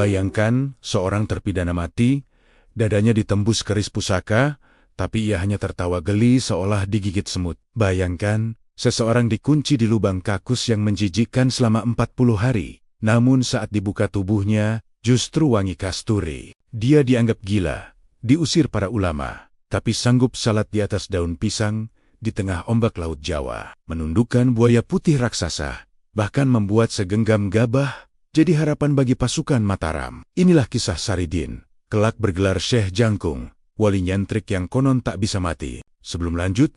Bayangkan seorang terpidana mati, dadanya ditembus keris pusaka, tapi ia hanya tertawa geli seolah digigit semut. Bayangkan seseorang dikunci di lubang kakus yang menjijikkan selama 40 hari. Namun saat dibuka tubuhnya, justru wangi kasturi. Dia dianggap gila, diusir para ulama, tapi sanggup salat di atas daun pisang di tengah ombak Laut Jawa, menundukkan buaya putih raksasa, bahkan membuat segenggam gabah jadi harapan bagi pasukan Mataram. Inilah kisah Saridin, kelak bergelar Syekh Jangkung, wali nyentrik yang konon tak bisa mati. Sebelum lanjut,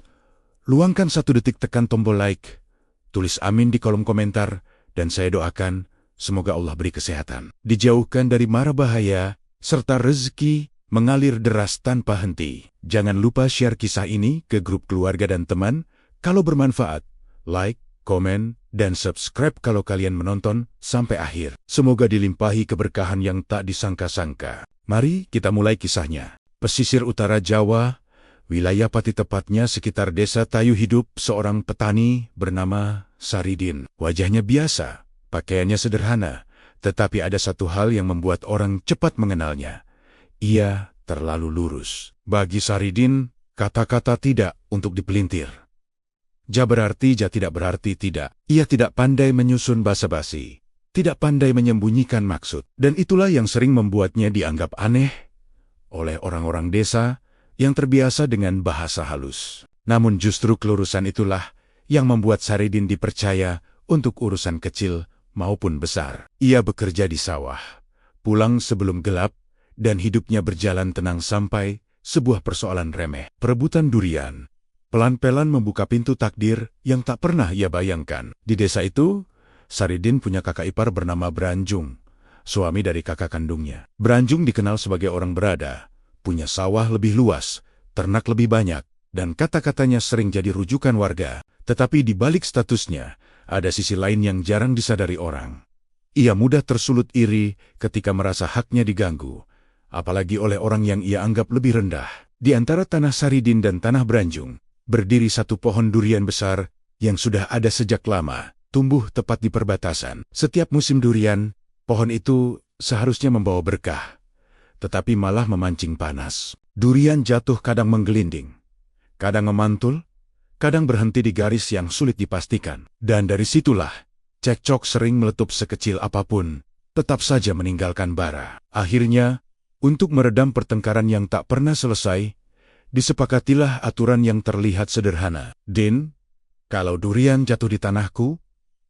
luangkan 1 detik tekan tombol like, tulis amin di kolom komentar, dan saya doakan semoga Allah beri kesehatan, dijauhkan dari mara bahaya, serta rezeki mengalir deras tanpa henti. Jangan lupa share kisah ini ke grup keluarga dan teman. Kalau bermanfaat, like, komen, dan subscribe kalau kalian menonton sampai akhir. Semoga dilimpahi keberkahan yang tak disangka-sangka. Mari kita mulai kisahnya. Pesisir utara Jawa, wilayah Pati tepatnya sekitar desa Tayu hidup seorang petani bernama Saridin. Wajahnya biasa, pakaiannya sederhana, tetapi ada satu hal yang membuat orang cepat mengenalnya. Ia terlalu lurus. Bagi Saridin, kata-kata tidak untuk dipelintir. Ja berarti ja, tidak berarti tidak. Ia tidak pandai menyusun basa-basi, tidak pandai menyembunyikan maksud. Dan itulah yang sering membuatnya dianggap aneh oleh orang-orang desa yang terbiasa dengan bahasa halus. Namun justru kelurusan itulah yang membuat Saridin dipercaya untuk urusan kecil maupun besar. Ia bekerja di sawah, pulang sebelum gelap, dan hidupnya berjalan tenang sampai sebuah persoalan remeh. Perebutan durian pelan-pelan membuka pintu takdir yang tak pernah ia bayangkan. Di desa itu, Saridin punya kakak ipar bernama Branjung, suami dari kakak kandungnya. Branjung dikenal sebagai orang berada, punya sawah lebih luas, ternak lebih banyak, dan kata-katanya sering jadi rujukan warga. Tetapi di balik statusnya, ada sisi lain yang jarang disadari orang. Ia mudah tersulut iri ketika merasa haknya diganggu, apalagi oleh orang yang ia anggap lebih rendah. Di antara tanah Saridin dan tanah Branjung, berdiri satu pohon durian besar yang sudah ada sejak lama, tumbuh tepat di perbatasan. Setiap musim durian, pohon itu seharusnya membawa berkah, tetapi malah memancing panas. Durian jatuh kadang menggelinding, kadang memantul, kadang berhenti di garis yang sulit dipastikan. Dan dari situlah, cekcok sering meletup sekecil apapun, tetap saja meninggalkan bara. Akhirnya, untuk meredam pertengkaran yang tak pernah selesai, disepakatilah aturan yang terlihat sederhana. Din, kalau durian jatuh di tanahku,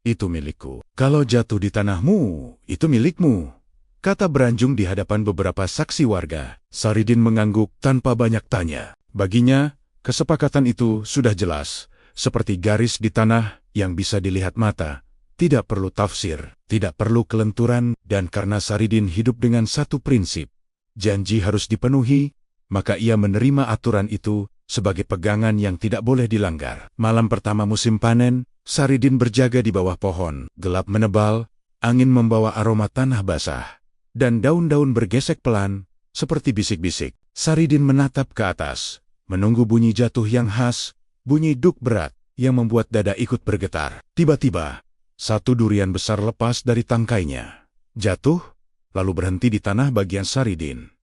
itu milikku. Kalau jatuh di tanahmu, itu milikmu, kata Branjung di hadapan beberapa saksi warga. Saridin mengangguk tanpa banyak tanya. Baginya, kesepakatan itu sudah jelas, seperti garis di tanah yang bisa dilihat mata. Tidak perlu tafsir, tidak perlu kelenturan, dan karena Saridin hidup dengan satu prinsip, janji harus dipenuhi, maka ia menerima aturan itu sebagai pegangan yang tidak boleh dilanggar. Malam pertama musim panen, Saridin berjaga di bawah pohon. Gelap menebal, angin membawa aroma tanah basah, dan daun-daun bergesek pelan, seperti bisik-bisik. Saridin menatap ke atas, menunggu bunyi jatuh yang khas, bunyi duk berat, yang membuat dada ikut bergetar. Tiba-tiba, satu durian besar lepas dari tangkainya. Jatuh, lalu berhenti di tanah bagian Saridin.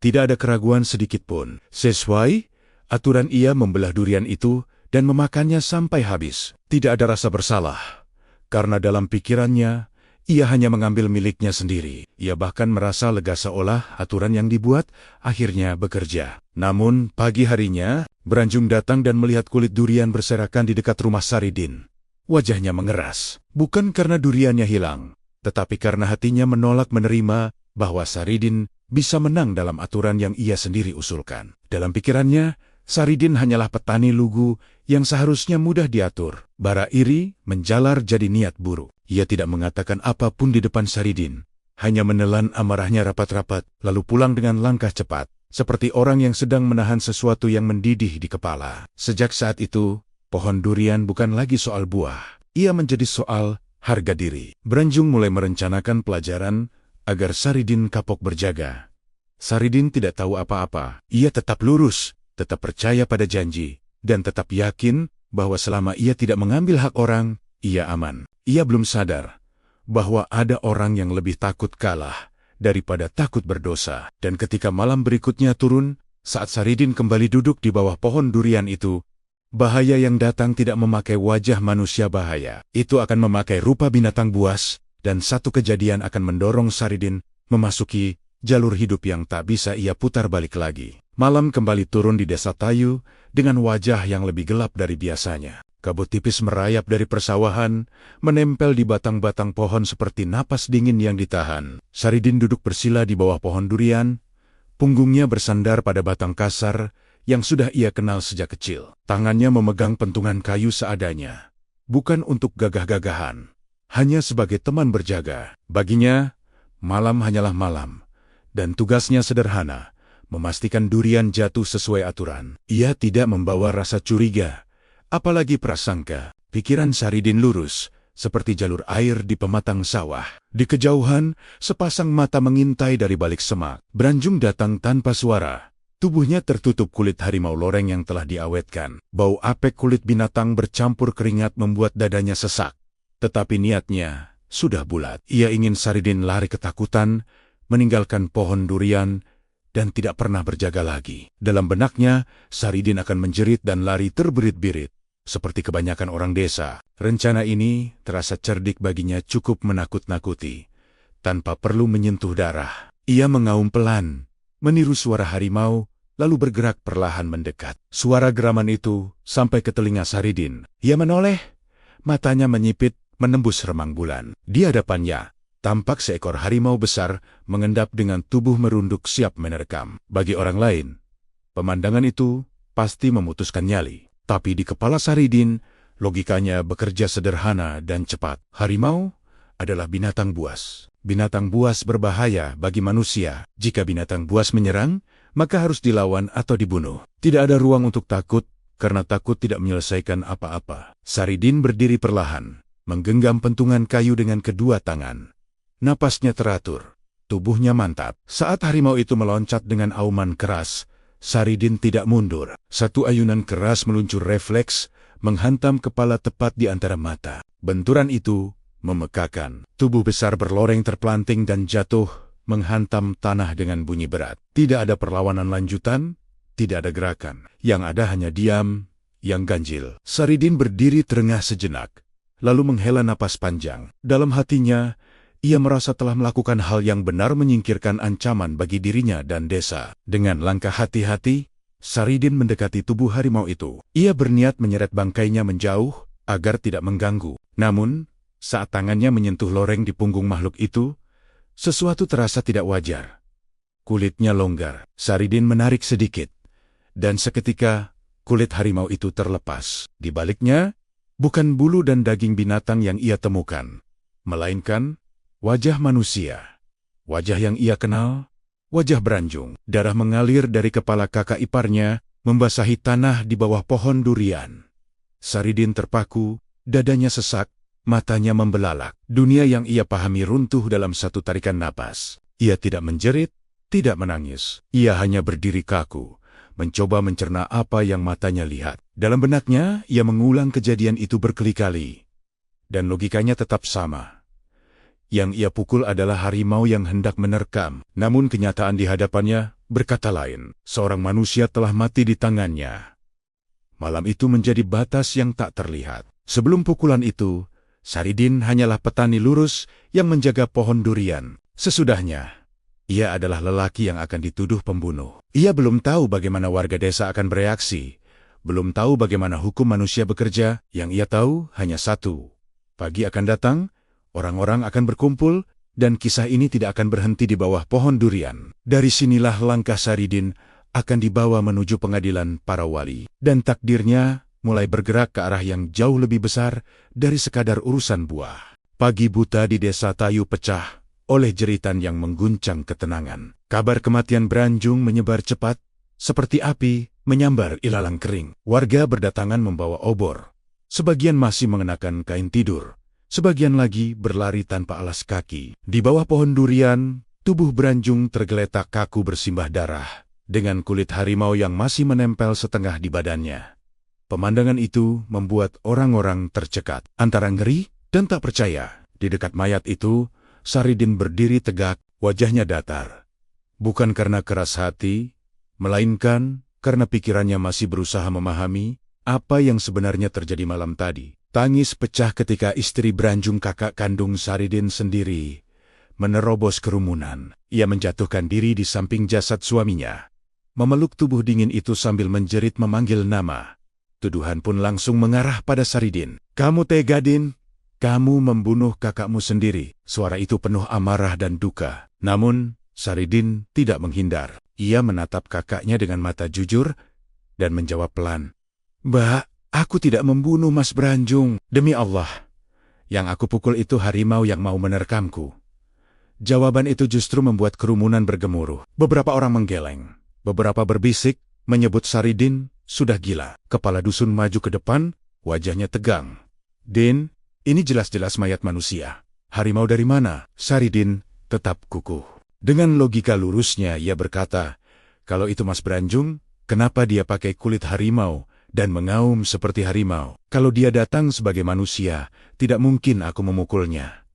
Tidak ada keraguan sedikit pun. Sesuai aturan, ia membelah durian itu dan memakannya sampai habis. Tidak ada rasa bersalah, karena dalam pikirannya, ia hanya mengambil miliknya sendiri. Ia bahkan merasa lega seolah aturan yang dibuat akhirnya bekerja. Namun, pagi harinya, Branjung datang dan melihat kulit durian berserakan di dekat rumah Saridin. Wajahnya mengeras, bukan karena duriannya hilang, tetapi karena hatinya menolak menerima bahwa Saridin bisa menang dalam aturan yang ia sendiri usulkan. Dalam pikirannya, Saridin hanyalah petani lugu yang seharusnya mudah diatur. Bara iri menjalar jadi niat buruk. Ia tidak mengatakan apapun di depan Saridin, hanya menelan amarahnya rapat-rapat, lalu pulang dengan langkah cepat, seperti orang yang sedang menahan sesuatu yang mendidih di kepala. Sejak saat itu, pohon durian bukan lagi soal buah. Ia menjadi soal harga diri. Branjung mulai merencanakan pelajaran agar Saridin kapok berjaga. Saridin tidak tahu apa-apa. Ia tetap lurus, tetap percaya pada janji, dan tetap yakin bahwa selama ia tidak mengambil hak orang, ia aman. Ia belum sadar bahwa ada orang yang lebih takut kalah daripada takut berdosa. Dan ketika malam berikutnya turun, saat Saridin kembali duduk di bawah pohon durian itu, bahaya yang datang tidak memakai wajah manusia bahaya. Itu akan memakai rupa binatang buas, dan satu kejadian akan mendorong Saridin memasuki jalur hidup yang tak bisa ia putar balik lagi. Malam kembali turun di desa Tayu dengan wajah yang lebih gelap dari biasanya. Kabut tipis merayap dari persawahan, menempel di batang-batang pohon seperti napas dingin yang ditahan. Saridin duduk bersila di bawah pohon durian, punggungnya bersandar pada batang kasar yang sudah ia kenal sejak kecil. Tangannya memegang pentungan kayu seadanya, bukan untuk gagah-gagahan, hanya sebagai teman berjaga. Baginya, malam hanyalah malam, dan tugasnya sederhana, memastikan durian jatuh sesuai aturan. Ia tidak membawa rasa curiga, apalagi prasangka. Pikiran Saridin lurus, seperti jalur air di pematang sawah. Di kejauhan, sepasang mata mengintai dari balik semak. Branjung datang tanpa suara. Tubuhnya tertutup kulit harimau loreng yang telah diawetkan. Bau apek kulit binatang bercampur keringat membuat dadanya sesak. Tetapi niatnya sudah bulat. Ia ingin Saridin lari ketakutan, meninggalkan pohon durian, dan tidak pernah berjaga lagi. Dalam benaknya, Saridin akan menjerit dan lari terbirit-birit, seperti kebanyakan orang desa. Rencana ini terasa cerdik baginya, cukup menakut-nakuti, tanpa perlu menyentuh darah. Ia mengaum pelan, meniru suara harimau, lalu bergerak perlahan mendekat. Suara geraman itu sampai ke telinga Saridin. Ia menoleh, matanya menyipit, menembus remang bulan. Di hadapannya, tampak seekor harimau besar mengendap dengan tubuh merunduk siap menerkam. Bagi orang lain, pemandangan itu pasti memutuskan nyali. Tapi di kepala Saridin, logikanya bekerja sederhana dan cepat. Harimau adalah binatang buas. Binatang buas berbahaya bagi manusia. Jika binatang buas menyerang, maka harus dilawan atau dibunuh. Tidak ada ruang untuk takut, karena takut tidak menyelesaikan apa-apa. Saridin berdiri perlahan, menggenggam pentungan kayu dengan kedua tangan. Napasnya teratur, tubuhnya mantap. Saat harimau itu meloncat dengan auman keras, Saridin tidak mundur. Satu ayunan keras meluncur refleks, menghantam kepala tepat di antara mata. Benturan itu memekakan. Tubuh besar berloreng terpelanting dan jatuh, menghantam tanah dengan bunyi berat. Tidak ada perlawanan lanjutan, tidak ada gerakan. Yang ada hanya diam, yang ganjil. Saridin berdiri terengah sejenak, lalu menghela napas panjang. Dalam hatinya, ia merasa telah melakukan hal yang benar, menyingkirkan ancaman bagi dirinya dan desa. Dengan langkah hati-hati, Saridin mendekati tubuh harimau itu. Ia berniat menyeret bangkainya menjauh, agar tidak mengganggu. Namun, saat tangannya menyentuh loreng di punggung makhluk itu, sesuatu terasa tidak wajar. Kulitnya longgar. Saridin menarik sedikit, dan seketika kulit harimau itu terlepas. Di baliknya, bukan bulu dan daging binatang yang ia temukan, melainkan wajah manusia. Wajah yang ia kenal, wajah Branjung. Darah mengalir dari kepala kakak iparnya, membasahi tanah di bawah pohon durian. Saridin terpaku, dadanya sesak, matanya membelalak. Dunia yang ia pahami runtuh dalam satu tarikan napas. Ia tidak menjerit, tidak menangis. Ia hanya berdiri kaku, mencoba mencerna apa yang matanya lihat. Dalam benaknya, ia mengulang kejadian itu berkali-kali. Dan logikanya tetap sama. Yang ia pukul adalah harimau yang hendak menerkam. Namun kenyataan di hadapannya berkata lain. Seorang manusia telah mati di tangannya. Malam itu menjadi batas yang tak terlihat. Sebelum pukulan itu, Saridin hanyalah petani lurus yang menjaga pohon durian. Sesudahnya, ia adalah lelaki yang akan dituduh pembunuh. Ia belum tahu bagaimana warga desa akan bereaksi. Belum tahu bagaimana hukum manusia bekerja. Yang ia tahu hanya satu. Pagi akan datang, orang-orang akan berkumpul, dan kisah ini tidak akan berhenti di bawah pohon durian. Dari sinilah langkah Saridin akan dibawa menuju pengadilan para wali. Dan takdirnya mulai bergerak ke arah yang jauh lebih besar dari sekadar urusan buah. Pagi buta di desa Tayu pecah oleh jeritan yang mengguncang ketenangan. Kabar kematian Branjung menyebar cepat, seperti api menyambar ilalang kering. Warga berdatangan membawa obor. Sebagian masih mengenakan kain tidur. Sebagian lagi berlari tanpa alas kaki. Di bawah pohon durian, tubuh Branjung tergeletak kaku bersimbah darah, dengan kulit harimau yang masih menempel setengah di badannya. Pemandangan itu membuat orang-orang tercekat, antara ngeri dan tak percaya. Di dekat mayat itu, Saridin berdiri tegak, Wajahnya datar. Bukan karena keras hati, melainkan karena pikirannya masih berusaha memahami apa yang sebenarnya terjadi malam tadi. Tangis pecah ketika istri Branjung kakak kandung Saridin sendiri menerobos kerumunan. Ia menjatuhkan diri di samping jasad suaminya, memeluk tubuh dingin itu sambil menjerit memanggil nama. Tuduhan pun langsung mengarah pada Saridin. "Kamu tega, Din. Kamu membunuh kakakmu sendiri." Suara itu penuh amarah dan duka. Namun, Saridin tidak menghindar. Ia menatap kakaknya dengan mata jujur dan menjawab pelan, "Mbak, aku tidak membunuh Mas Branjung. Demi Allah, yang aku pukul itu harimau yang mau menerkamku." Jawaban itu justru membuat kerumunan bergemuruh. Beberapa orang menggeleng. Beberapa berbisik, menyebut Saridin sudah gila. Kepala dusun maju ke depan, wajahnya tegang. "Din, ini jelas-jelas mayat manusia. Harimau dari mana?" Saridin tetap kukuh. Dengan logika lurusnya ia berkata, "Kalau itu Mas Branjung, kenapa dia pakai kulit harimau dan mengaum seperti harimau? Kalau dia datang sebagai manusia, tidak mungkin aku memukulnya."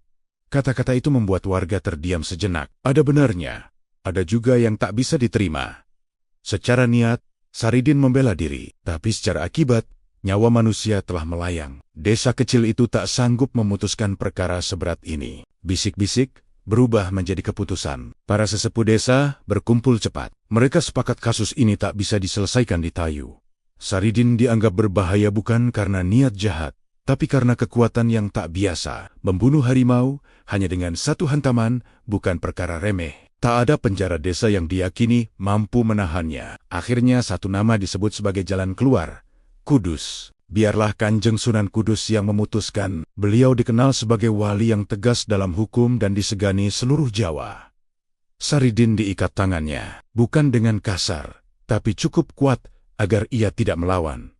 Kata-kata itu membuat warga terdiam sejenak. Ada benarnya, ada juga yang tak bisa diterima. Secara niat, Saridin membela diri, tapi secara akibat, nyawa manusia telah melayang. Desa kecil itu tak sanggup memutuskan perkara seberat ini. Bisik-bisik berubah menjadi keputusan. Para sesepuh desa berkumpul cepat. Mereka sepakat kasus ini tak bisa diselesaikan di Tayu. Saridin dianggap berbahaya bukan karena niat jahat, tapi karena kekuatan yang tak biasa. Membunuh harimau hanya dengan satu hantaman bukan perkara remeh. Tak ada penjara desa yang diyakini mampu menahannya. Akhirnya satu nama disebut sebagai jalan keluar, Kudus. Biarlah Kanjeng Sunan Kudus yang memutuskan. Beliau dikenal sebagai wali yang tegas dalam hukum dan disegani seluruh Jawa. Saridin diikat tangannya, bukan dengan kasar, tapi cukup kuat agar ia tidak melawan.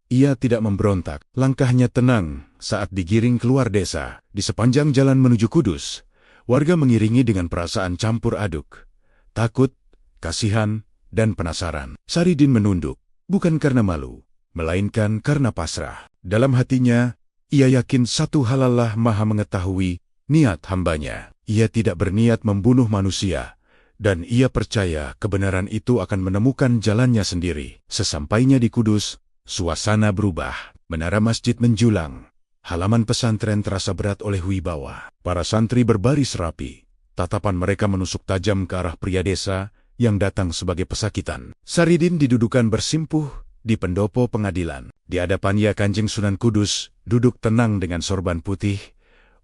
Ia tidak memberontak, langkahnya tenang saat digiring keluar desa. Di sepanjang jalan menuju Kudus, warga mengiringi dengan perasaan campur aduk. Takut, kasihan, dan penasaran. Saridin menunduk, bukan karena malu, melainkan karena pasrah. Dalam hatinya, ia yakin satu hal, Allah Maha mengetahui niat hambanya. Ia tidak berniat membunuh manusia, dan ia percaya kebenaran itu akan menemukan jalannya sendiri. Sesampainya di Kudus, suasana berubah. Menara masjid menjulang. Halaman pesantren terasa berat oleh wibawa. Para santri berbaris rapi. Tatapan mereka menusuk tajam ke arah pria desa yang datang sebagai pesakitan. Saridin didudukan bersimpuh di pendopo pengadilan. Di hadapannya Kanjeng Sunan Kudus duduk tenang dengan sorban putih.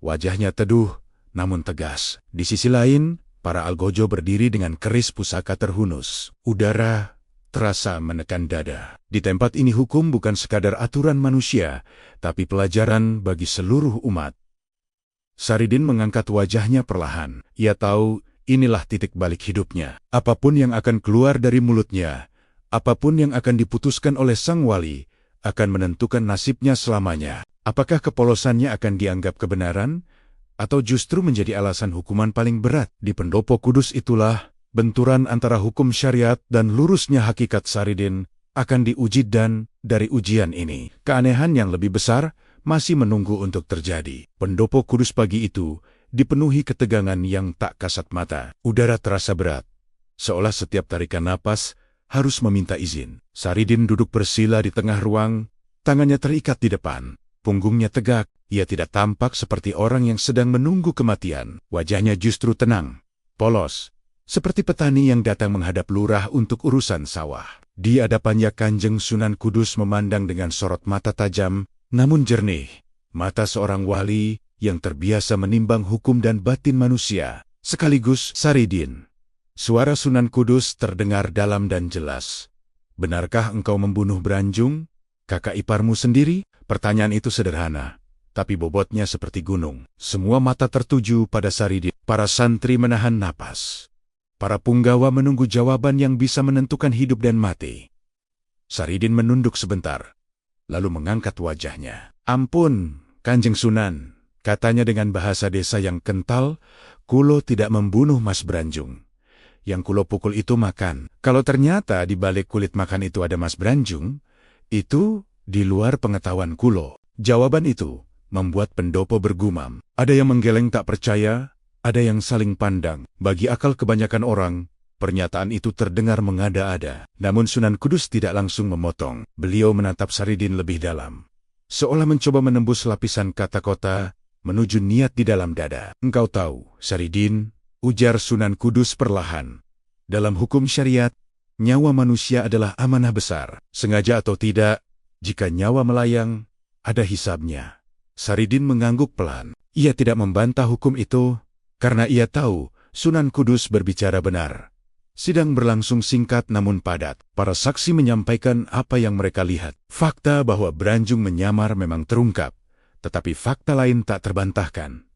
Wajahnya teduh namun tegas. Di sisi lain, para algojo berdiri dengan keris pusaka terhunus. Udara terasa menekan dada. Di tempat ini hukum bukan sekadar aturan manusia, tapi pelajaran bagi seluruh umat. Saridin mengangkat wajahnya perlahan. Ia tahu inilah titik balik hidupnya. Apapun yang akan keluar dari mulutnya, apapun yang akan diputuskan oleh sang wali, akan menentukan nasibnya selamanya. Apakah kepolosannya akan dianggap kebenaran, atau justru menjadi alasan hukuman paling berat? Di pendopo Kudus itulah benturan antara hukum syariat dan lurusnya hakikat Saridin akan diuji, dan dari ujian ini, keanehan yang lebih besar masih menunggu untuk terjadi. Pendopo Kudus pagi itu dipenuhi ketegangan yang tak kasat mata. Udara terasa berat, seolah setiap tarikan napas harus meminta izin. Saridin duduk bersila di tengah ruang, tangannya terikat di depan, punggungnya tegak. Ia tidak tampak seperti orang yang sedang menunggu kematian. Wajahnya justru tenang, polos, seperti petani yang datang menghadap lurah untuk urusan sawah. Di hadapannya Kanjeng Sunan Kudus memandang dengan sorot mata tajam, namun jernih. Mata seorang wali yang terbiasa menimbang hukum dan batin manusia. Sekaligus, Saridin. Suara Sunan Kudus terdengar dalam dan jelas. "Benarkah engkau membunuh Branjung, kakak iparmu sendiri?" Pertanyaan itu sederhana, tapi bobotnya seperti gunung. Semua mata tertuju pada Saridin. Para santri menahan napas. Para punggawa menunggu jawaban yang bisa menentukan hidup dan mati. Saridin menunduk sebentar, lalu mengangkat wajahnya. "Ampun, Kanjeng Sunan," katanya dengan bahasa desa yang kental, "kulo tidak membunuh Mas Branjung. Yang kulo pukul itu makan." Kalau ternyata di balik kulit makan itu ada Mas Branjung, itu di luar pengetahuan kulo. Jawaban itu membuat pendopo bergumam. Ada yang menggeleng tak percaya, Ada yang saling pandang. Bagi akal kebanyakan orang, pernyataan itu terdengar mengada-ada. Namun Sunan Kudus tidak langsung memotong. Beliau menatap Saridin lebih dalam, seolah mencoba menembus lapisan kata-kata menuju niat di dalam dada. "Engkau tahu, Saridin," ujar Sunan Kudus perlahan, "dalam hukum syariat, nyawa manusia adalah amanah besar. Sengaja atau tidak, jika nyawa melayang, ada hisabnya." Saridin mengangguk pelan. Ia tidak membantah hukum itu, karena ia tahu Sunan Kudus berbicara benar. Sidang berlangsung singkat namun padat. Para saksi menyampaikan apa yang mereka lihat. Fakta bahwa Branjung menyamar memang terungkap, tetapi fakta lain tak terbantahkan.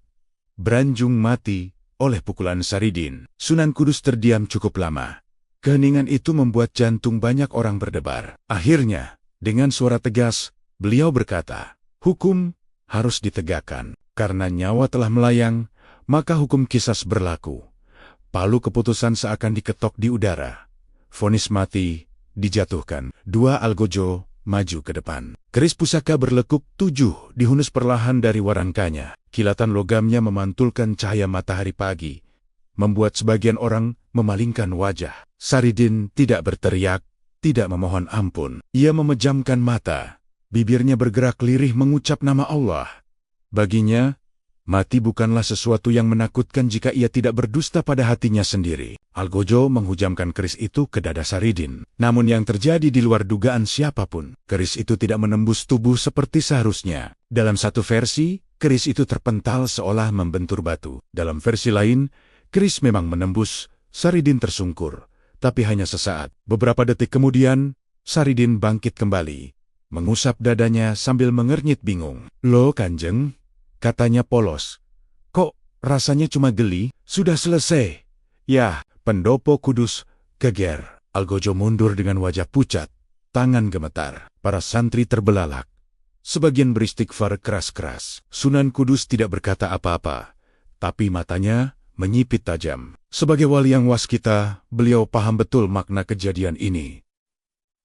Branjung mati oleh pukulan Saridin. Sunan Kudus terdiam cukup lama. Keheningan itu membuat jantung banyak orang berdebar. Akhirnya, dengan suara tegas, beliau berkata, "Hukum harus ditegakkan. Karena nyawa telah melayang, maka hukum qisas berlaku." Palu keputusan seakan diketok di udara. Vonis mati dijatuhkan. Dua algojo maju ke depan. Keris pusaka berlekuk 7 dihunus perlahan dari warangkanya. Kilatan logamnya memantulkan cahaya matahari pagi, membuat sebagian orang memalingkan wajah. Saridin tidak berteriak, tidak memohon ampun. Ia memejamkan mata. Bibirnya bergerak lirih mengucap nama Allah. Baginya, mati bukanlah sesuatu yang menakutkan jika ia tidak berdusta pada hatinya sendiri. Algojo menghujamkan keris itu ke dada Saridin. Namun yang terjadi di luar dugaan siapapun. Keris itu tidak menembus tubuh seperti seharusnya. Dalam satu versi, keris itu terpental seolah membentur batu. Dalam versi lain, keris memang menembus. Saridin tersungkur, tapi hanya sesaat. Beberapa detik kemudian, Saridin bangkit kembali, mengusap dadanya sambil mengernyit bingung. "Loh Kanjeng," katanya polos, "kok rasanya cuma geli? Sudah selesai." "Ya." Pendopo Kudus geger. Algojo mundur dengan wajah pucat, tangan gemetar. Para santri terbelalak. Sebagian beristighfar keras-keras. Sunan Kudus tidak berkata apa-apa, tapi matanya menyipit tajam. Sebagai wali yang waskita, beliau paham betul makna kejadian ini.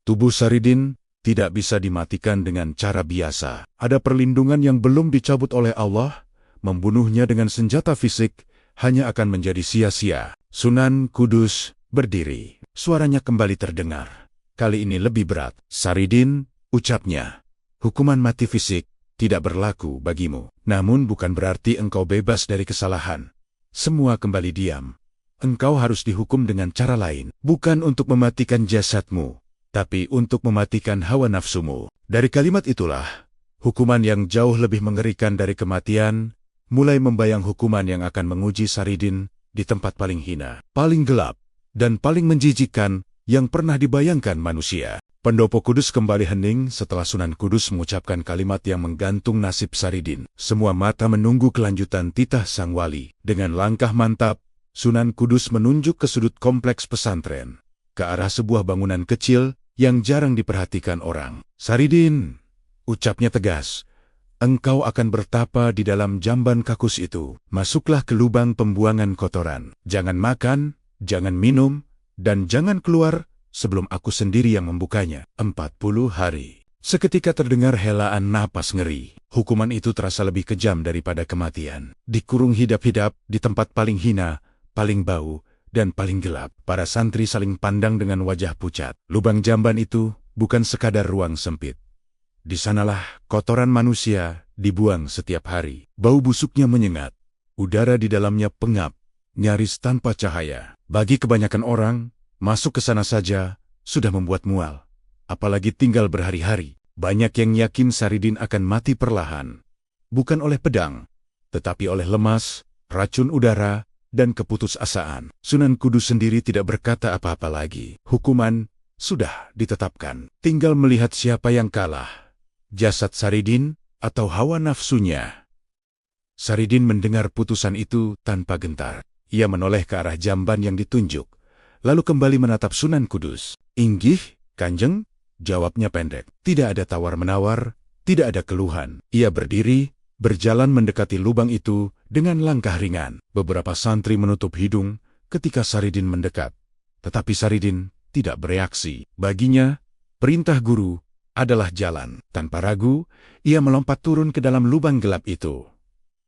Tubuh Saridin tidak bisa dimatikan dengan cara biasa. Ada perlindungan yang belum dicabut oleh Allah. Membunuhnya dengan senjata fisik hanya akan menjadi sia-sia. Sunan Kudus berdiri. Suaranya kembali terdengar. Kali ini lebih berat. "Saridin," ucapnya, "hukuman mati fisik tidak berlaku bagimu. Namun bukan berarti engkau bebas dari kesalahan. Semua kembali diam. Engkau harus dihukum dengan cara lain. Bukan untuk mematikan jasadmu, tapi untuk mematikan hawa nafsumu." Dari kalimat itulah, hukuman yang jauh lebih mengerikan dari kematian mulai membayang. Hukuman yang akan menguji Saridin di tempat paling hina, paling gelap, dan paling menjijikkan yang pernah dibayangkan manusia. Pendopo Kudus kembali hening setelah Sunan Kudus mengucapkan kalimat yang menggantung nasib Saridin. Semua mata menunggu kelanjutan titah sang wali. Dengan langkah mantap, Sunan Kudus menunjuk ke sudut kompleks pesantren, ke arah sebuah bangunan kecil yang jarang diperhatikan orang. "Saridin," ucapnya tegas, "engkau akan bertapa di dalam jamban kakus itu. Masuklah ke lubang pembuangan kotoran. Jangan makan, jangan minum, dan jangan keluar sebelum aku sendiri yang membukanya. 40 hari. Seketika terdengar helaan napas ngeri. Hukuman itu terasa lebih kejam daripada kematian. Dikurung hidap-hidap di tempat paling hina, paling bau, dan paling gelap. Para santri saling pandang dengan wajah pucat. Lubang jamban itu bukan sekadar ruang sempit. Di sanalah kotoran manusia dibuang setiap hari. Bau busuknya menyengat. Udara di dalamnya pengap, nyaris tanpa cahaya. Bagi kebanyakan orang, masuk ke sana saja sudah membuat mual. Apalagi tinggal berhari-hari. Banyak yang yakin Saridin akan mati perlahan. Bukan oleh pedang, tetapi oleh lemas, racun udara, dan keputusasaan. Sunan Kudus sendiri tidak berkata apa-apa lagi. Hukuman sudah ditetapkan. Tinggal melihat siapa yang kalah. Jasad Saridin atau hawa nafsunya. Saridin mendengar putusan itu tanpa gentar. Ia menoleh ke arah jamban yang ditunjuk, lalu kembali menatap Sunan Kudus. "Inggih, Kanjeng," jawabnya pendek. Tidak ada tawar-menawar, tidak ada keluhan. Ia berdiri, berjalan mendekati lubang itu dengan langkah ringan. Beberapa santri menutup hidung ketika Saridin mendekat, tetapi Saridin tidak bereaksi. Baginya, perintah guru adalah jalan. Tanpa ragu, ia melompat turun ke dalam lubang gelap itu.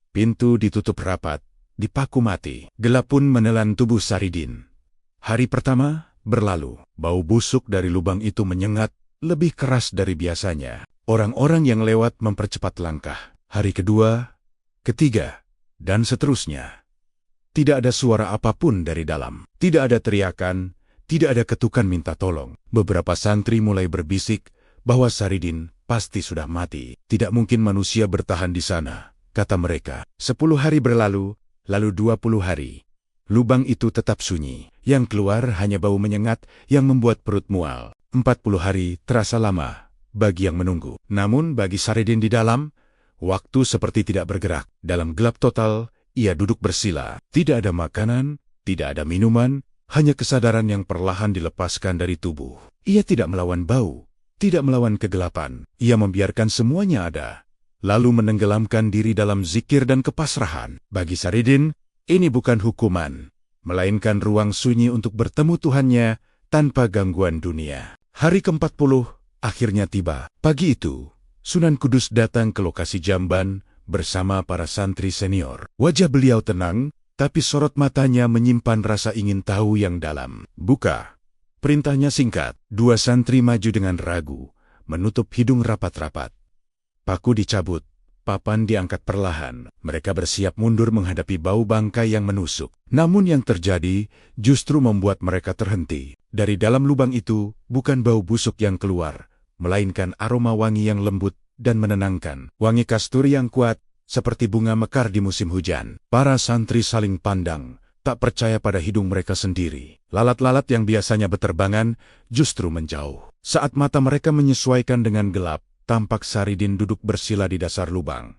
Pintu ditutup rapat, dipaku mati. Gelap pun menelan tubuh Saridin. Hari pertama berlalu. Bau busuk dari lubang itu menyengat, lebih keras dari biasanya. Orang-orang yang lewat mempercepat langkah. Hari kedua, ketiga, dan seterusnya. Tidak ada suara apapun dari dalam. Tidak ada teriakan, tidak ada ketukan minta tolong. Beberapa santri mulai berbisik bahwa Saridin pasti sudah mati. Tidak mungkin manusia bertahan di sana, kata mereka. 10 hari berlalu, lalu 20 hari. Lubang itu tetap sunyi. Yang keluar hanya bau menyengat yang membuat perut mual. 40 hari terasa lama bagi yang menunggu. Namun bagi Saridin di dalam, waktu seperti tidak bergerak. Dalam gelap total, ia duduk bersila. Tidak ada makanan, tidak ada minuman, hanya kesadaran yang perlahan dilepaskan dari tubuh. Ia tidak melawan bau, tidak melawan kegelapan. Ia membiarkan semuanya ada, lalu menenggelamkan diri dalam zikir dan kepasrahan. Bagi Saridin, ini bukan hukuman, melainkan ruang sunyi untuk bertemu Tuhannya tanpa gangguan dunia. Hari ke-40 akhirnya tiba. Pagi itu, Sunan Kudus datang ke lokasi jamban bersama para santri senior. Wajah beliau tenang, tapi sorot matanya menyimpan rasa ingin tahu yang dalam. Buka. Perintahnya singkat. 2 santri maju dengan ragu, menutup hidung rapat-rapat. Paku dicabut. Papan diangkat perlahan. Mereka bersiap mundur menghadapi bau bangkai yang menusuk. Namun yang terjadi justru membuat mereka terhenti. Dari dalam lubang itu bukan bau busuk yang keluar, melainkan aroma wangi yang lembut dan menenangkan. Wangi kasturi yang kuat, seperti bunga mekar di musim hujan. Para santri saling pandang, tak percaya pada hidung mereka sendiri. Lalat-lalat yang biasanya beterbangan justru menjauh. Saat mata mereka menyesuaikan dengan gelap, tampak Saridin duduk bersila di dasar lubang.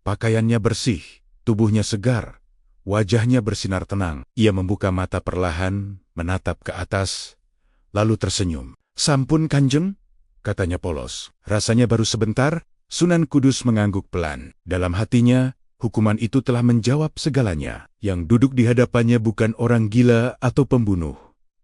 Pakaiannya bersih, tubuhnya segar, wajahnya bersinar tenang. Ia membuka mata perlahan, menatap ke atas, lalu tersenyum. "Sampun Kanjeng," katanya polos. Rasanya baru sebentar, Sunan Kudus mengangguk pelan. Dalam hatinya, hukuman itu telah menjawab segalanya. Yang duduk di hadapannya bukan orang gila atau pembunuh,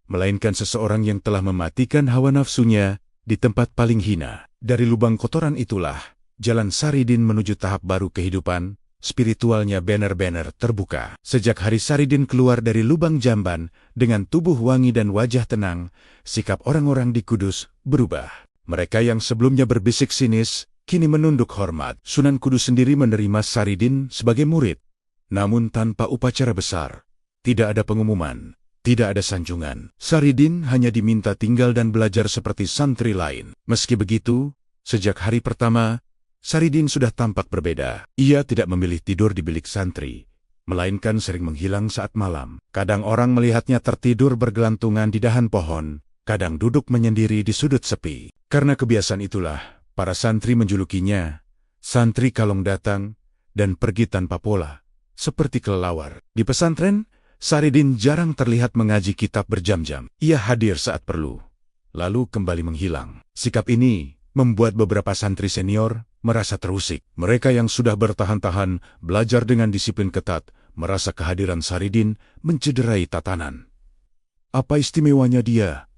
melainkan seseorang yang telah mematikan hawa nafsunya di tempat paling hina. Dari lubang kotoran itulah, jalan Saridin menuju tahap baru kehidupan, spiritualnya benar-benar terbuka. Sejak hari Saridin keluar dari lubang jamban, dengan tubuh wangi dan wajah tenang, sikap orang-orang di Kudus berubah. Mereka yang sebelumnya berbisik sinis, kini menunduk hormat. Sunan Kudus sendiri menerima Saridin sebagai murid. Namun tanpa upacara besar, tidak ada pengumuman, tidak ada sanjungan. Saridin hanya diminta tinggal dan belajar seperti santri lain. Meski begitu, sejak hari pertama, Saridin sudah tampak berbeda. Ia tidak memilih tidur di bilik santri, melainkan sering menghilang saat malam. Kadang orang melihatnya tertidur bergelantungan di dahan pohon, kadang duduk menyendiri di sudut sepi. Karena kebiasaan itulah, para santri menjulukinya santri kalong datang dan pergi tanpa pola, seperti kelelawar. Di pesantren, Saridin jarang terlihat mengaji kitab berjam-jam. Ia hadir saat perlu, lalu kembali menghilang. Sikap ini membuat beberapa santri senior merasa terusik. Mereka yang sudah bertahan-tahan belajar dengan disiplin ketat, merasa kehadiran Saridin mencederai tatanan. "Apa istimewanya dia?"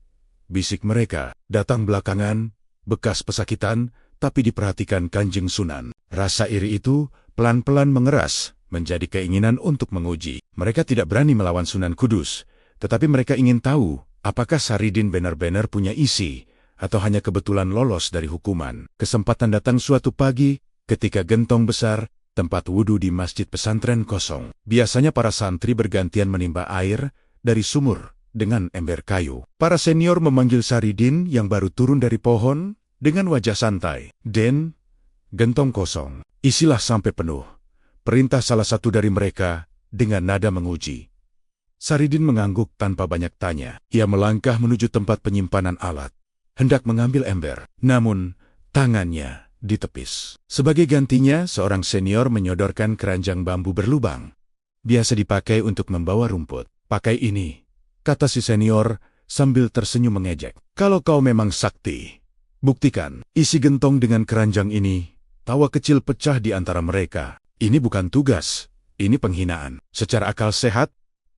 bisik mereka. "Datang belakangan, bekas pesakitan, tapi diperhatikan Kanjeng Sunan." Rasa iri itu pelan-pelan mengeras, menjadi keinginan untuk menguji. Mereka tidak berani melawan Sunan Kudus, tetapi mereka ingin tahu apakah Saridin benar-benar punya isi, atau hanya kebetulan lolos dari hukuman. Kesempatan datang suatu pagi, ketika gentong besar, tempat wudhu di masjid pesantren kosong. Biasanya para santri bergantian menimba air dari sumur dengan ember kayu. Para senior memanggil Saridin yang baru turun dari pohon dengan wajah santai. "Den, gentong kosong. Isilah sampai penuh," perintah salah satu dari mereka dengan nada menguji. Saridin mengangguk tanpa banyak tanya. Ia melangkah menuju tempat penyimpanan alat, hendak mengambil ember. Namun, tangannya ditepis. Sebagai gantinya, seorang senior menyodorkan keranjang bambu berlubang. Biasa dipakai untuk membawa rumput. "Pakai ini," kata si senior sambil tersenyum mengejek. "Kalau kau memang sakti, buktikan." Isi gentong dengan keranjang ini. Tawa kecil pecah di antara mereka. Ini bukan tugas, ini penghinaan. Secara akal sehat,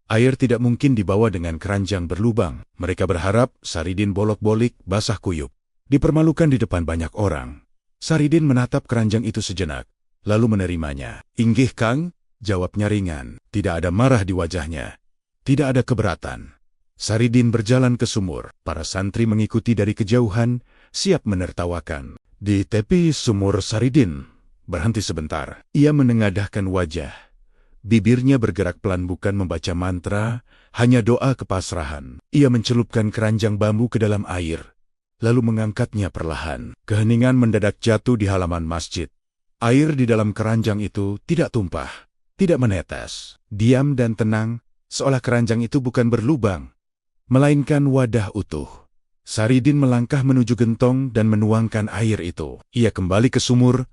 air tidak mungkin dibawa dengan keranjang berlubang. Mereka berharap Saridin bolak-balik basah kuyup, dipermalukan di depan banyak orang. Saridin menatap keranjang itu sejenak, lalu menerimanya. "Inggih Kang, Jawabnya ringan, tidak ada marah di wajahnya. Tidak ada keberatan. Saridin berjalan ke sumur. Para santri mengikuti dari kejauhan, siap menertawakan. Di tepi sumur Saridin berhenti sebentar. Ia menengadahkan wajah. Bibirnya bergerak pelan, bukan membaca mantra, hanya doa kepasrahan. Ia mencelupkan keranjang bambu ke dalam air, lalu mengangkatnya perlahan. Keheningan mendadak jatuh di halaman masjid. Air di dalam keranjang itu tidak tumpah, tidak menetes. Diam dan tenang, seolah keranjang itu bukan berlubang, melainkan wadah utuh. Saridin melangkah menuju gentong dan menuangkan air itu. Ia kembali ke sumur,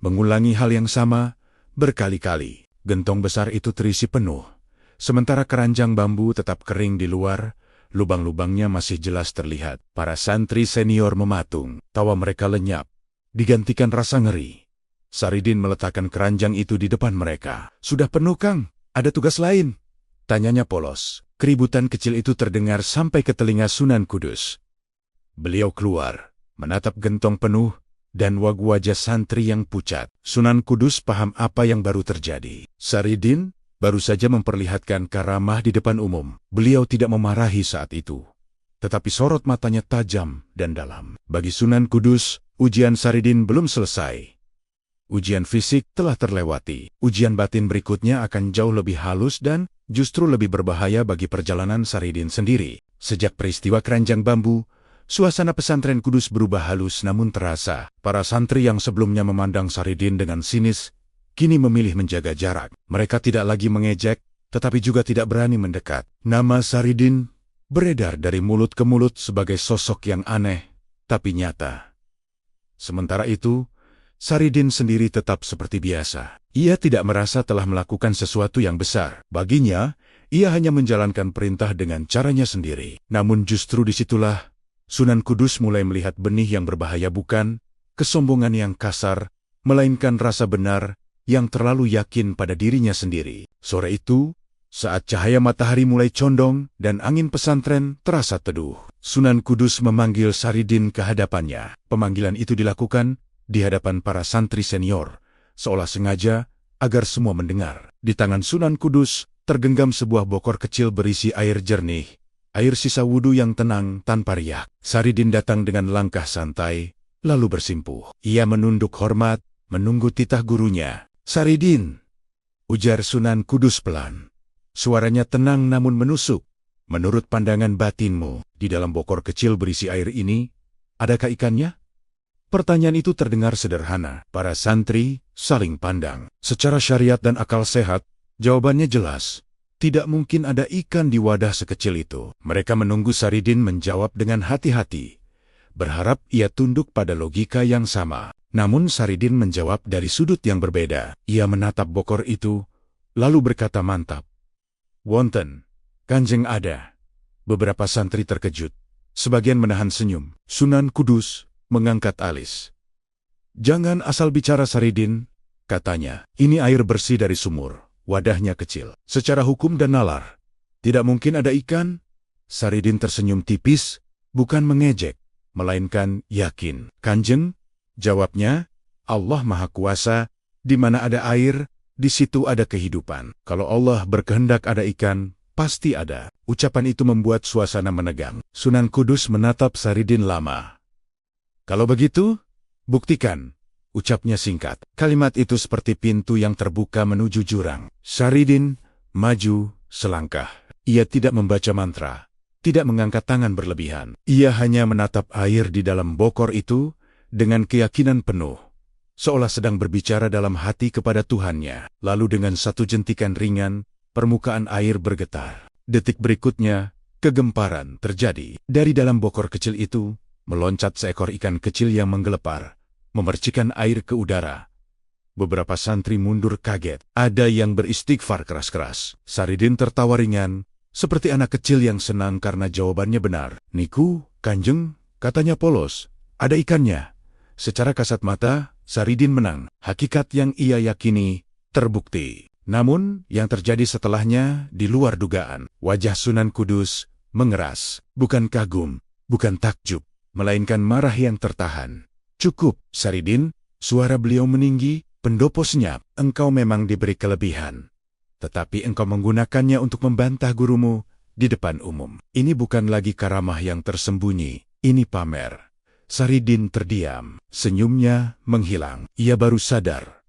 mengulangi hal yang sama berkali-kali. Gentong besar itu terisi penuh, sementara keranjang bambu tetap kering di luar, lubang-lubangnya masih jelas terlihat. Para santri senior mematung, tawa mereka lenyap, digantikan rasa ngeri. Saridin meletakkan keranjang itu di depan mereka. "Sudah penuh, Kang? Ada tugas lain?" tanyanya polos. Keributan kecil itu terdengar sampai ke telinga Sunan Kudus. Beliau keluar, menatap gentong penuh, dan wajah santri yang pucat. Sunan Kudus paham apa yang baru terjadi. Saridin baru saja memperlihatkan karamah di depan umum. Beliau tidak memarahi saat itu, tetapi sorot matanya tajam dan dalam. Bagi Sunan Kudus, ujian Saridin belum selesai. Ujian fisik telah terlewati. Ujian batin berikutnya akan jauh lebih halus dan justru lebih berbahaya bagi perjalanan Saridin sendiri. Sejak peristiwa keranjang bambu, suasana pesantren Kudus berubah halus namun terasa. Para santri yang sebelumnya memandang Saridin dengan sinis, kini memilih menjaga jarak. Mereka tidak lagi mengejek, tetapi juga tidak berani mendekat. Nama Saridin beredar dari mulut ke mulut sebagai sosok yang aneh, tapi nyata. Sementara itu, Saridin sendiri tetap seperti biasa. Ia tidak merasa telah melakukan sesuatu yang besar. Baginya, ia hanya menjalankan perintah dengan caranya sendiri. Namun justru disitulah Sunan Kudus mulai melihat benih yang berbahaya, bukan kesombongan yang kasar, melainkan rasa benar yang terlalu yakin pada dirinya sendiri. Sore itu, saat cahaya matahari mulai condong dan angin pesantren terasa teduh, Sunan Kudus memanggil Saridin ke hadapannya. Pemanggilan itu dilakukan di hadapan para santri senior, seolah sengaja agar semua mendengar. Di tangan Sunan Kudus tergenggam sebuah bokor kecil berisi air jernih. Air sisa wudhu yang tenang tanpa riak. Saridin datang dengan langkah santai, lalu bersimpuh. Ia menunduk hormat, menunggu titah gurunya. "Saridin," ujar Sunan Kudus pelan. Suaranya tenang namun menusuk. "Menurut pandangan batinmu, di dalam bokor kecil berisi air ini, adakah ikannya?" Pertanyaan itu terdengar sederhana. Para santri saling pandang. Secara syariat dan akal sehat, jawabannya jelas. Tidak mungkin ada ikan di wadah sekecil itu. Mereka menunggu Saridin menjawab dengan hati-hati, berharap ia tunduk pada logika yang sama. Namun Saridin menjawab dari sudut yang berbeda. Ia menatap bokor itu, lalu berkata mantap, "Wonten, Kanjeng ada." Beberapa santri terkejut, sebagian menahan senyum. Sunan Kudus mengangkat alis. "Jangan asal bicara, Saridin," katanya. "Ini air bersih dari sumur. Wadahnya kecil. Secara hukum dan nalar, tidak mungkin ada ikan." Saridin tersenyum tipis, bukan mengejek, melainkan yakin. "Kanjeng," jawabnya, "Allah Maha Kuasa, di mana ada air, di situ ada kehidupan. Kalau Allah berkehendak ada ikan, pasti ada." Ucapan itu membuat suasana menegang. Sunan Kudus menatap Saridin lama. "Kalau begitu, buktikan," ucapnya singkat. Kalimat itu seperti pintu yang terbuka menuju jurang. Saridin maju selangkah. Ia tidak membaca mantra, tidak mengangkat tangan berlebihan. Ia hanya menatap air di dalam bokor itu dengan keyakinan penuh, seolah sedang berbicara dalam hati kepada Tuhannya. Lalu dengan satu jentikan ringan, permukaan air bergetar. Detik berikutnya, kegemparan terjadi. Dari dalam bokor kecil itu, meloncat seekor ikan kecil yang menggelepar, memercikan air ke udara. Beberapa santri mundur kaget. Ada yang beristighfar keras-keras. Saridin tertawa ringan, seperti anak kecil yang senang karena jawabannya benar. "Niku, Kanjeng," katanya polos, "ada ikannya." Secara kasat mata, Saridin menang. Hakikat yang ia yakini terbukti. Namun, yang terjadi setelahnya di luar dugaan. Wajah Sunan Kudus mengeras. Bukan kagum, bukan takjub, melainkan marah yang tertahan. "Cukup, Saridin," suara beliau meninggi, Pendopo senyap, engkau memang diberi kelebihan. Tetapi engkau menggunakannya untuk membantah gurumu di depan umum. Ini bukan lagi karamah yang tersembunyi, ini pamer. Saridin terdiam, senyumnya menghilang. Ia baru sadar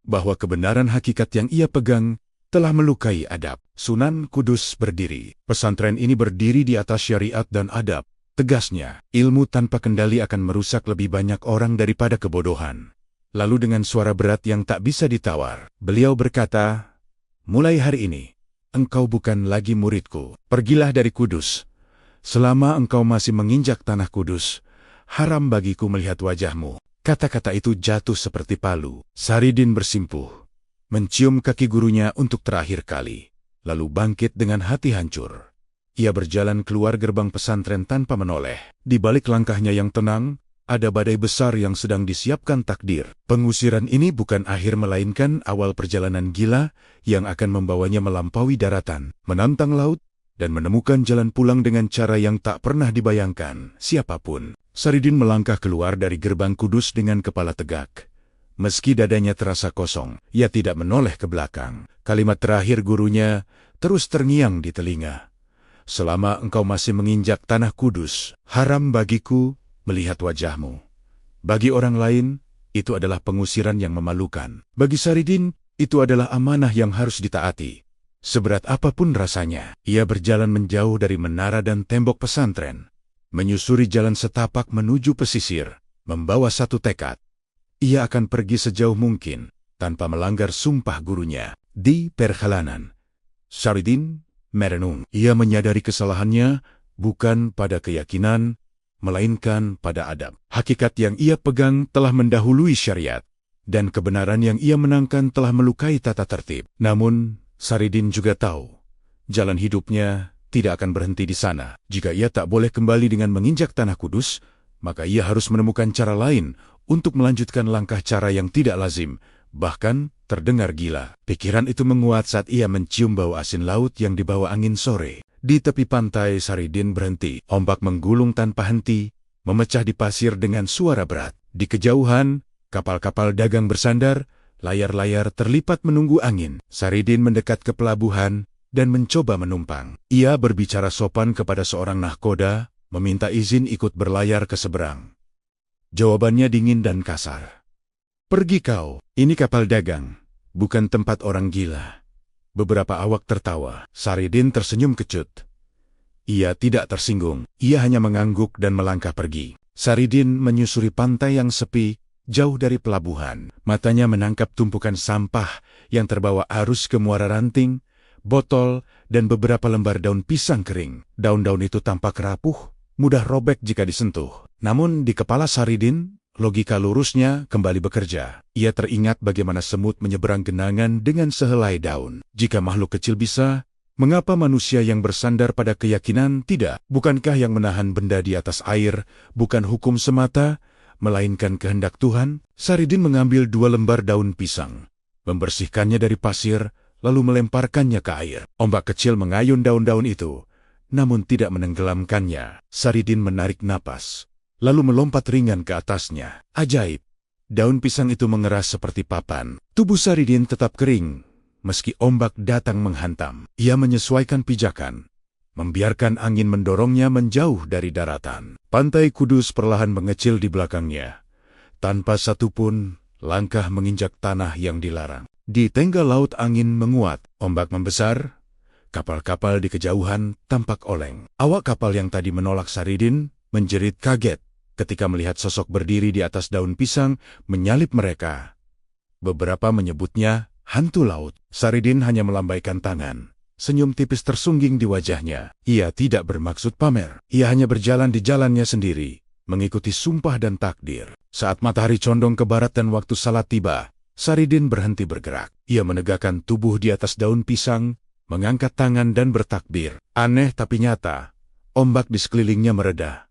bahwa kebenaran hakikat yang ia pegang telah melukai adab. Sunan Kudus berdiri. Pesantren ini berdiri di atas syariat dan adab. Tegasnya, ilmu tanpa kendali akan merusak lebih banyak orang daripada kebodohan. Lalu dengan suara berat yang tak bisa ditawar, beliau berkata, mulai hari ini, engkau bukan lagi muridku. Pergilah dari Kudus. Selama engkau masih menginjak tanah Kudus, haram bagiku melihat wajahmu. Kata-kata itu jatuh seperti palu. Saridin bersimpuh, mencium kaki gurunya untuk terakhir kali, lalu bangkit dengan hati hancur. Ia berjalan keluar gerbang pesantren tanpa menoleh. Di balik langkahnya yang tenang, ada badai besar yang sedang disiapkan takdir. Pengusiran ini bukan akhir melainkan awal perjalanan gila yang akan membawanya melampaui daratan, menantang laut, dan menemukan jalan pulang dengan cara yang tak pernah dibayangkan siapapun. Saridin melangkah keluar dari gerbang Kudus dengan kepala tegak. Meski dadanya terasa kosong, ia tidak menoleh ke belakang. Kalimat terakhir gurunya terus terngiang di telinga. Selama engkau masih menginjak tanah Kudus, haram bagiku melihat wajahmu. Bagi orang lain, itu adalah pengusiran yang memalukan. Bagi Saridin, itu adalah amanah yang harus ditaati. Seberat apapun rasanya, ia berjalan menjauh dari menara dan tembok pesantren, menyusuri jalan setapak menuju pesisir, membawa satu tekad. Ia akan pergi sejauh mungkin, tanpa melanggar sumpah gurunya. Di perjalanan, Saridin merenung. Ia menyadari kesalahannya bukan pada keyakinan, melainkan pada adab. Hakikat yang ia pegang telah mendahului syariat, dan kebenaran yang ia menangkan telah melukai tata tertib. Namun, Saridin juga tahu, jalan hidupnya tidak akan berhenti di sana. Jika ia tak boleh kembali dengan menginjak tanah Kudus, maka ia harus menemukan cara lain untuk melanjutkan langkah cara yang tidak lazim, bahkan terdengar gila. Pikiran itu menguat saat ia mencium bau asin laut yang dibawa angin sore. Di tepi pantai, Saridin berhenti. Ombak menggulung tanpa henti, memecah di pasir dengan suara berat. Di kejauhan, kapal-kapal dagang bersandar, layar-layar terlipat menunggu angin. Saridin mendekat ke pelabuhan dan mencoba menumpang. Ia berbicara sopan kepada seorang nahkoda, meminta izin ikut berlayar ke seberang. Jawabannya dingin dan kasar. Pergi kau, ini kapal dagang, bukan tempat orang gila. Beberapa awak tertawa. Saridin tersenyum kecut. Ia tidak tersinggung. Ia hanya mengangguk dan melangkah pergi. Saridin menyusuri pantai yang sepi, jauh dari pelabuhan. Matanya menangkap tumpukan sampah yang terbawa arus ke muara ranting, botol, dan beberapa lembar daun pisang kering. Daun-daun itu tampak rapuh, mudah robek jika disentuh. Namun di kepala Saridin, logika lurusnya kembali bekerja. Ia teringat bagaimana semut menyeberang genangan dengan sehelai daun. Jika makhluk kecil bisa, mengapa manusia yang bersandar pada keyakinan tidak? Bukankah yang menahan benda di atas air bukan hukum semata, melainkan kehendak Tuhan? Saridin mengambil 2 lembar daun pisang, membersihkannya dari pasir, lalu melemparkannya ke air. Ombak kecil mengayun daun-daun itu, namun tidak menenggelamkannya. Saridin menarik napas, lalu melompat ringan ke atasnya. Ajaib, daun pisang itu mengeras seperti papan. Tubuh Saridin tetap kering, meski ombak datang menghantam. Ia menyesuaikan pijakan, membiarkan angin mendorongnya menjauh dari daratan. Pantai Kudus perlahan mengecil di belakangnya, tanpa satupun langkah menginjak tanah yang dilarang. Di tengah laut angin menguat, ombak membesar, kapal-kapal di kejauhan tampak oleng. Awak kapal yang tadi menolak Saridin menjerit kaget ketika melihat sosok berdiri di atas daun pisang menyalip mereka. Beberapa menyebutnya hantu laut. Saridin hanya melambaikan tangan. Senyum tipis tersungging di wajahnya. Ia tidak bermaksud pamer. Ia hanya berjalan di jalannya sendiri, mengikuti sumpah dan takdir. Saat matahari condong ke barat dan waktu salat tiba, Saridin berhenti bergerak. Ia menegakkan tubuh di atas daun pisang, mengangkat tangan dan bertakbir. Aneh tapi nyata, ombak di sekelilingnya mereda.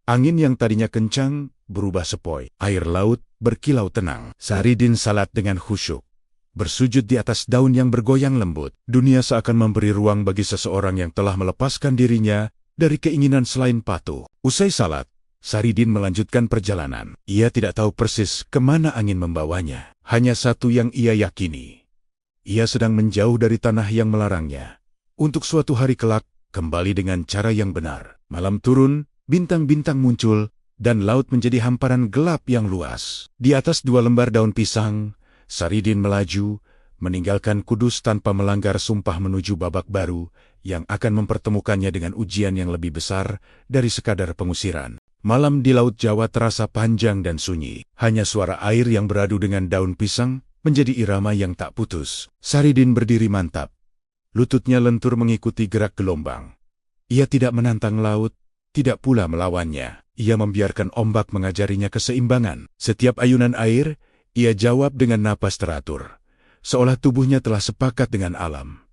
Angin yang tadinya kencang berubah sepoi. Air laut berkilau tenang. Saridin salat dengan khusyuk, bersujud di atas daun yang bergoyang lembut. Dunia seakan memberi ruang bagi seseorang yang telah melepaskan dirinya dari keinginan selain patuh. Usai salat, Saridin melanjutkan perjalanan. Ia tidak tahu persis kemana angin membawanya. Hanya satu yang ia yakini. Ia sedang menjauh dari tanah yang melarangnya. Untuk suatu hari kelak, kembali dengan cara yang benar. Malam turun, bintang-bintang muncul, dan laut menjadi hamparan gelap yang luas. Di atas 2 lembar daun pisang, Saridin melaju, meninggalkan Kudus tanpa melanggar sumpah menuju babak baru yang akan mempertemukannya dengan ujian yang lebih besar dari sekadar pengusiran. Malam di Laut Jawa terasa panjang dan sunyi. Hanya suara air yang beradu dengan daun pisang menjadi irama yang tak putus. Saridin berdiri mantap. Lututnya lentur mengikuti gerak gelombang. Ia tidak menantang laut, tidak pula melawannya. Ia membiarkan ombak mengajarinya keseimbangan. Setiap ayunan air, ia jawab dengan napas teratur. Seolah tubuhnya telah sepakat dengan alam.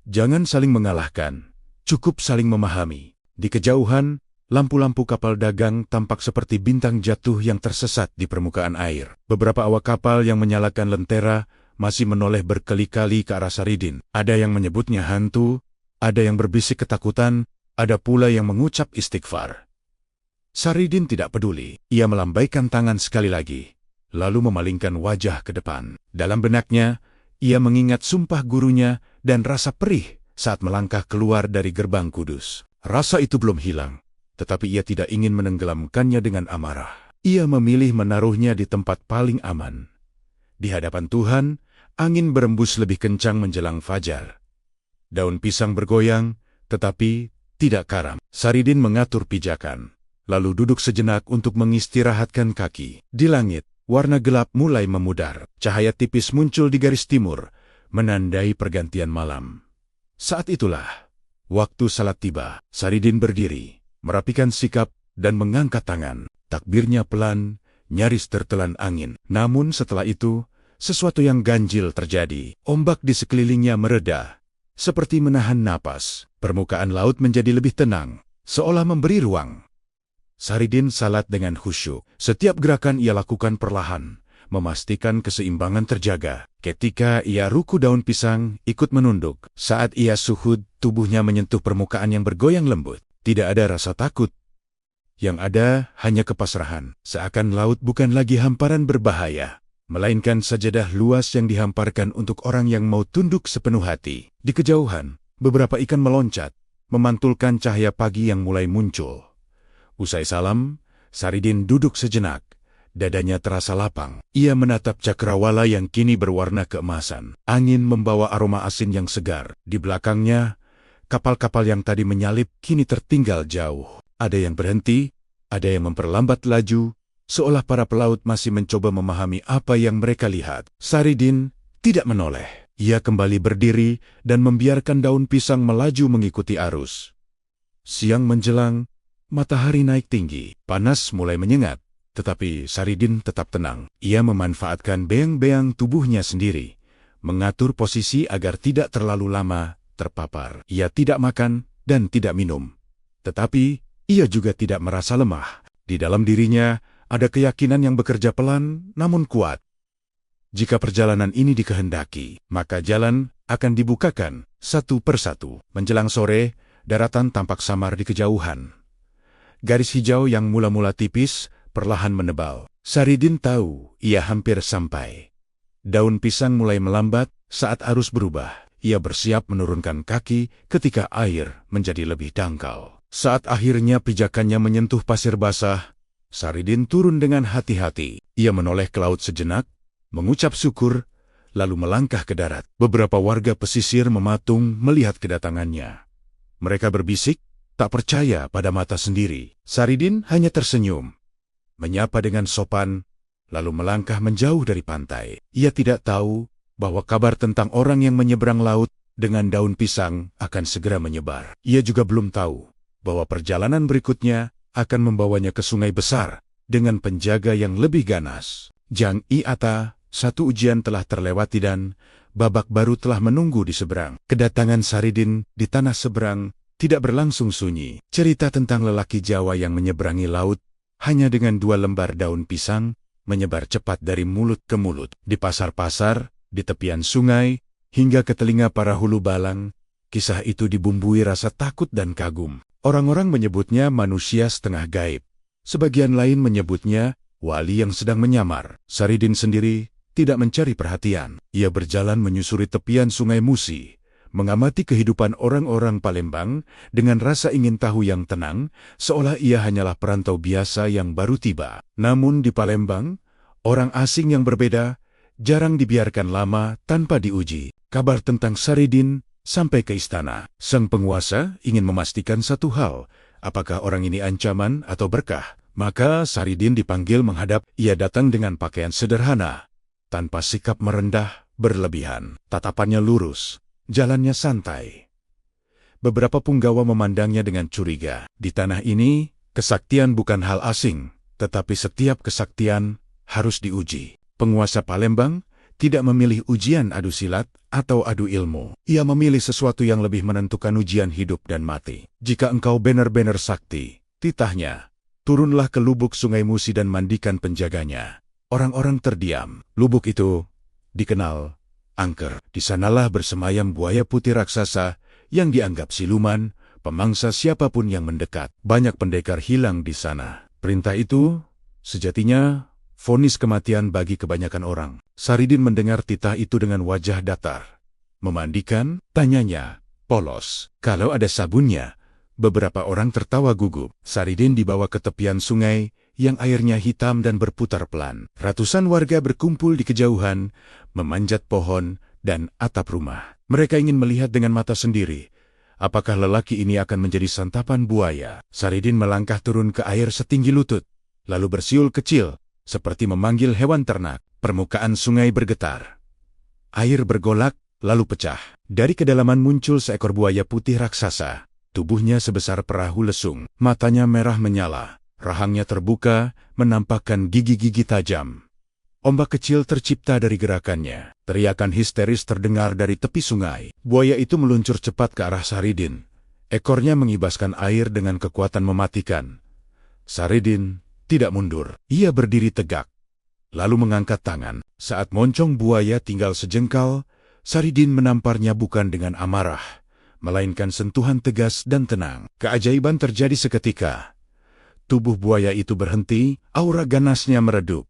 Jangan saling mengalahkan, cukup saling memahami. Di kejauhan, lampu-lampu kapal dagang tampak seperti bintang jatuh yang tersesat di permukaan air. Beberapa awak kapal yang menyalakan lentera masih menoleh berkali-kali ke arah Saridin. Ada yang menyebutnya hantu, ada yang berbisik ketakutan, ada pula yang mengucap istighfar. Saridin tidak peduli. Ia melambaikan tangan sekali lagi, lalu memalingkan wajah ke depan. Dalam benaknya, ia mengingat sumpah gurunya dan rasa perih saat melangkah keluar dari gerbang Kudus. Rasa itu belum hilang, tetapi ia tidak ingin menenggelamkannya dengan amarah. Ia memilih menaruhnya di tempat paling aman. Di hadapan Tuhan, angin berembus lebih kencang menjelang fajar. Daun pisang bergoyang, tetapi tidak karam. Saridin mengatur pijakan, lalu duduk sejenak untuk mengistirahatkan kaki. Di langit, warna gelap mulai memudar. Cahaya tipis muncul di garis timur, menandai pergantian malam. Saat itulah, waktu salat tiba. Saridin berdiri, merapikan sikap, dan mengangkat tangan. Takbirnya pelan, nyaris tertelan angin. Namun setelah itu, sesuatu yang ganjil terjadi. Ombak di sekelilingnya mereda, seperti menahan napas. Permukaan laut menjadi lebih tenang, seolah memberi ruang. Saridin salat dengan khusyuk. Setiap gerakan ia lakukan perlahan, memastikan keseimbangan terjaga. Ketika ia ruku, daun pisang ikut menunduk. Saat ia suhud, tubuhnya menyentuh permukaan yang bergoyang lembut. Tidak ada rasa takut. Yang ada hanya kepasrahan. Seakan laut bukan lagi hamparan berbahaya, melainkan sajadah luas yang dihamparkan untuk orang yang mau tunduk sepenuh hati. Di kejauhan, beberapa ikan meloncat, memantulkan cahaya pagi yang mulai muncul. Usai salam, Saridin duduk sejenak. Dadanya terasa lapang. Ia menatap cakrawala yang kini berwarna keemasan. Angin membawa aroma asin yang segar. Di belakangnya, kapal-kapal yang tadi menyalip kini tertinggal jauh. Ada yang berhenti, ada yang memperlambat laju, seolah para pelaut masih mencoba memahami apa yang mereka lihat. Saridin tidak menoleh. Ia kembali berdiri dan membiarkan daun pisang melaju mengikuti arus. Siang menjelang, matahari naik tinggi. Panas mulai menyengat. Tetapi Saridin tetap tenang. Ia memanfaatkan beang-beang tubuhnya sendiri, mengatur posisi agar tidak terlalu lama terpapar. Ia tidak makan dan tidak minum. Tetapi ia juga tidak merasa lemah. Di dalam dirinya ada keyakinan yang bekerja pelan namun kuat. Jika perjalanan ini dikehendaki, maka jalan akan dibukakan satu persatu. Menjelang sore, daratan tampak samar di kejauhan. Garis hijau yang mula-mula tipis perlahan menebal. Saridin tahu ia hampir sampai. Daun pisang mulai melambat saat arus berubah. Ia bersiap menurunkan kaki ketika air menjadi lebih dangkal. Saat akhirnya pijakannya menyentuh pasir basah, Saridin turun dengan hati-hati. Ia menoleh ke laut sejenak, mengucap syukur, lalu melangkah ke darat. Beberapa warga pesisir mematung melihat kedatangannya. Mereka berbisik, tak percaya pada mata sendiri. Saridin hanya tersenyum, menyapa dengan sopan, lalu melangkah menjauh dari pantai. Ia tidak tahu bahwa kabar tentang orang yang menyeberang laut dengan daun pisang akan segera menyebar. Ia juga belum tahu bahwa perjalanan berikutnya akan membawanya ke sungai besar dengan penjaga yang lebih ganas. Jang Iata, satu ujian telah terlewati dan babak baru telah menunggu di seberang. Kedatangan Saridin di tanah seberang tidak berlangsung sunyi. Cerita tentang lelaki Jawa yang menyeberangi laut hanya dengan 2 lembar daun pisang menyebar cepat dari mulut ke mulut. Di pasar-pasar, di tepian sungai, hingga ke telinga para hulu balang, kisah itu dibumbui rasa takut dan kagum. Orang-orang menyebutnya manusia setengah gaib. Sebagian lain menyebutnya wali yang sedang menyamar. Saridin sendiri tidak mencari perhatian. Ia berjalan menyusuri tepian Sungai Musi, mengamati kehidupan orang-orang Palembang dengan rasa ingin tahu yang tenang, seolah ia hanyalah perantau biasa yang baru tiba. Namun di Palembang, orang asing yang berbeda jarang dibiarkan lama tanpa diuji. Kabar tentang Saridin sampai ke istana. Sang penguasa ingin memastikan satu hal, apakah orang ini ancaman atau berkah. Maka Saridin dipanggil menghadap. Ia datang dengan pakaian sederhana, tanpa sikap merendah berlebihan. Tatapannya lurus, jalannya santai. Beberapa punggawa memandangnya dengan curiga. Di tanah ini, kesaktian bukan hal asing, tetapi setiap kesaktian harus diuji. Penguasa Palembang tidak memilih ujian adu silat atau adu ilmu. Ia memilih sesuatu yang lebih menentukan ujian hidup dan mati. Jika engkau benar-benar sakti, titahnya, turunlah ke lubuk Sungai Musi dan mandikan penjaganya. Orang-orang terdiam. Lubuk itu dikenal angker. Di sanalah bersemayam buaya putih raksasa yang dianggap siluman, pemangsa siapapun yang mendekat. Banyak pendekar hilang di sana. Perintah itu sejatinya vonis kematian bagi kebanyakan orang. Saridin mendengar titah itu dengan wajah datar. Memandikan? Tanyanya, polos. Kalau ada sabunnya. Beberapa orang tertawa gugup. Saridin dibawa ke tepian sungai yang airnya hitam dan berputar pelan. Ratusan warga berkumpul di kejauhan, memanjat pohon dan atap rumah. Mereka ingin melihat dengan mata sendiri, apakah lelaki ini akan menjadi santapan buaya. Saridin melangkah turun ke air setinggi lutut, lalu bersiul kecil, seperti memanggil hewan ternak. Permukaan sungai bergetar. Air bergolak, lalu pecah. Dari kedalaman muncul seekor buaya putih raksasa. Tubuhnya sebesar perahu lesung. Matanya merah menyala. Rahangnya terbuka, menampakkan gigi-gigi tajam. Ombak kecil tercipta dari gerakannya. Teriakan histeris terdengar dari tepi sungai. Buaya itu meluncur cepat ke arah Saridin. Ekornya mengibaskan air dengan kekuatan mematikan. Saridin tidak mundur. Ia berdiri tegak, lalu mengangkat tangan. Saat moncong buaya tinggal sejengkal, Saridin menamparnya bukan dengan amarah, melainkan sentuhan tegas dan tenang. Keajaiban terjadi seketika. Tubuh buaya itu berhenti, aura ganasnya meredup.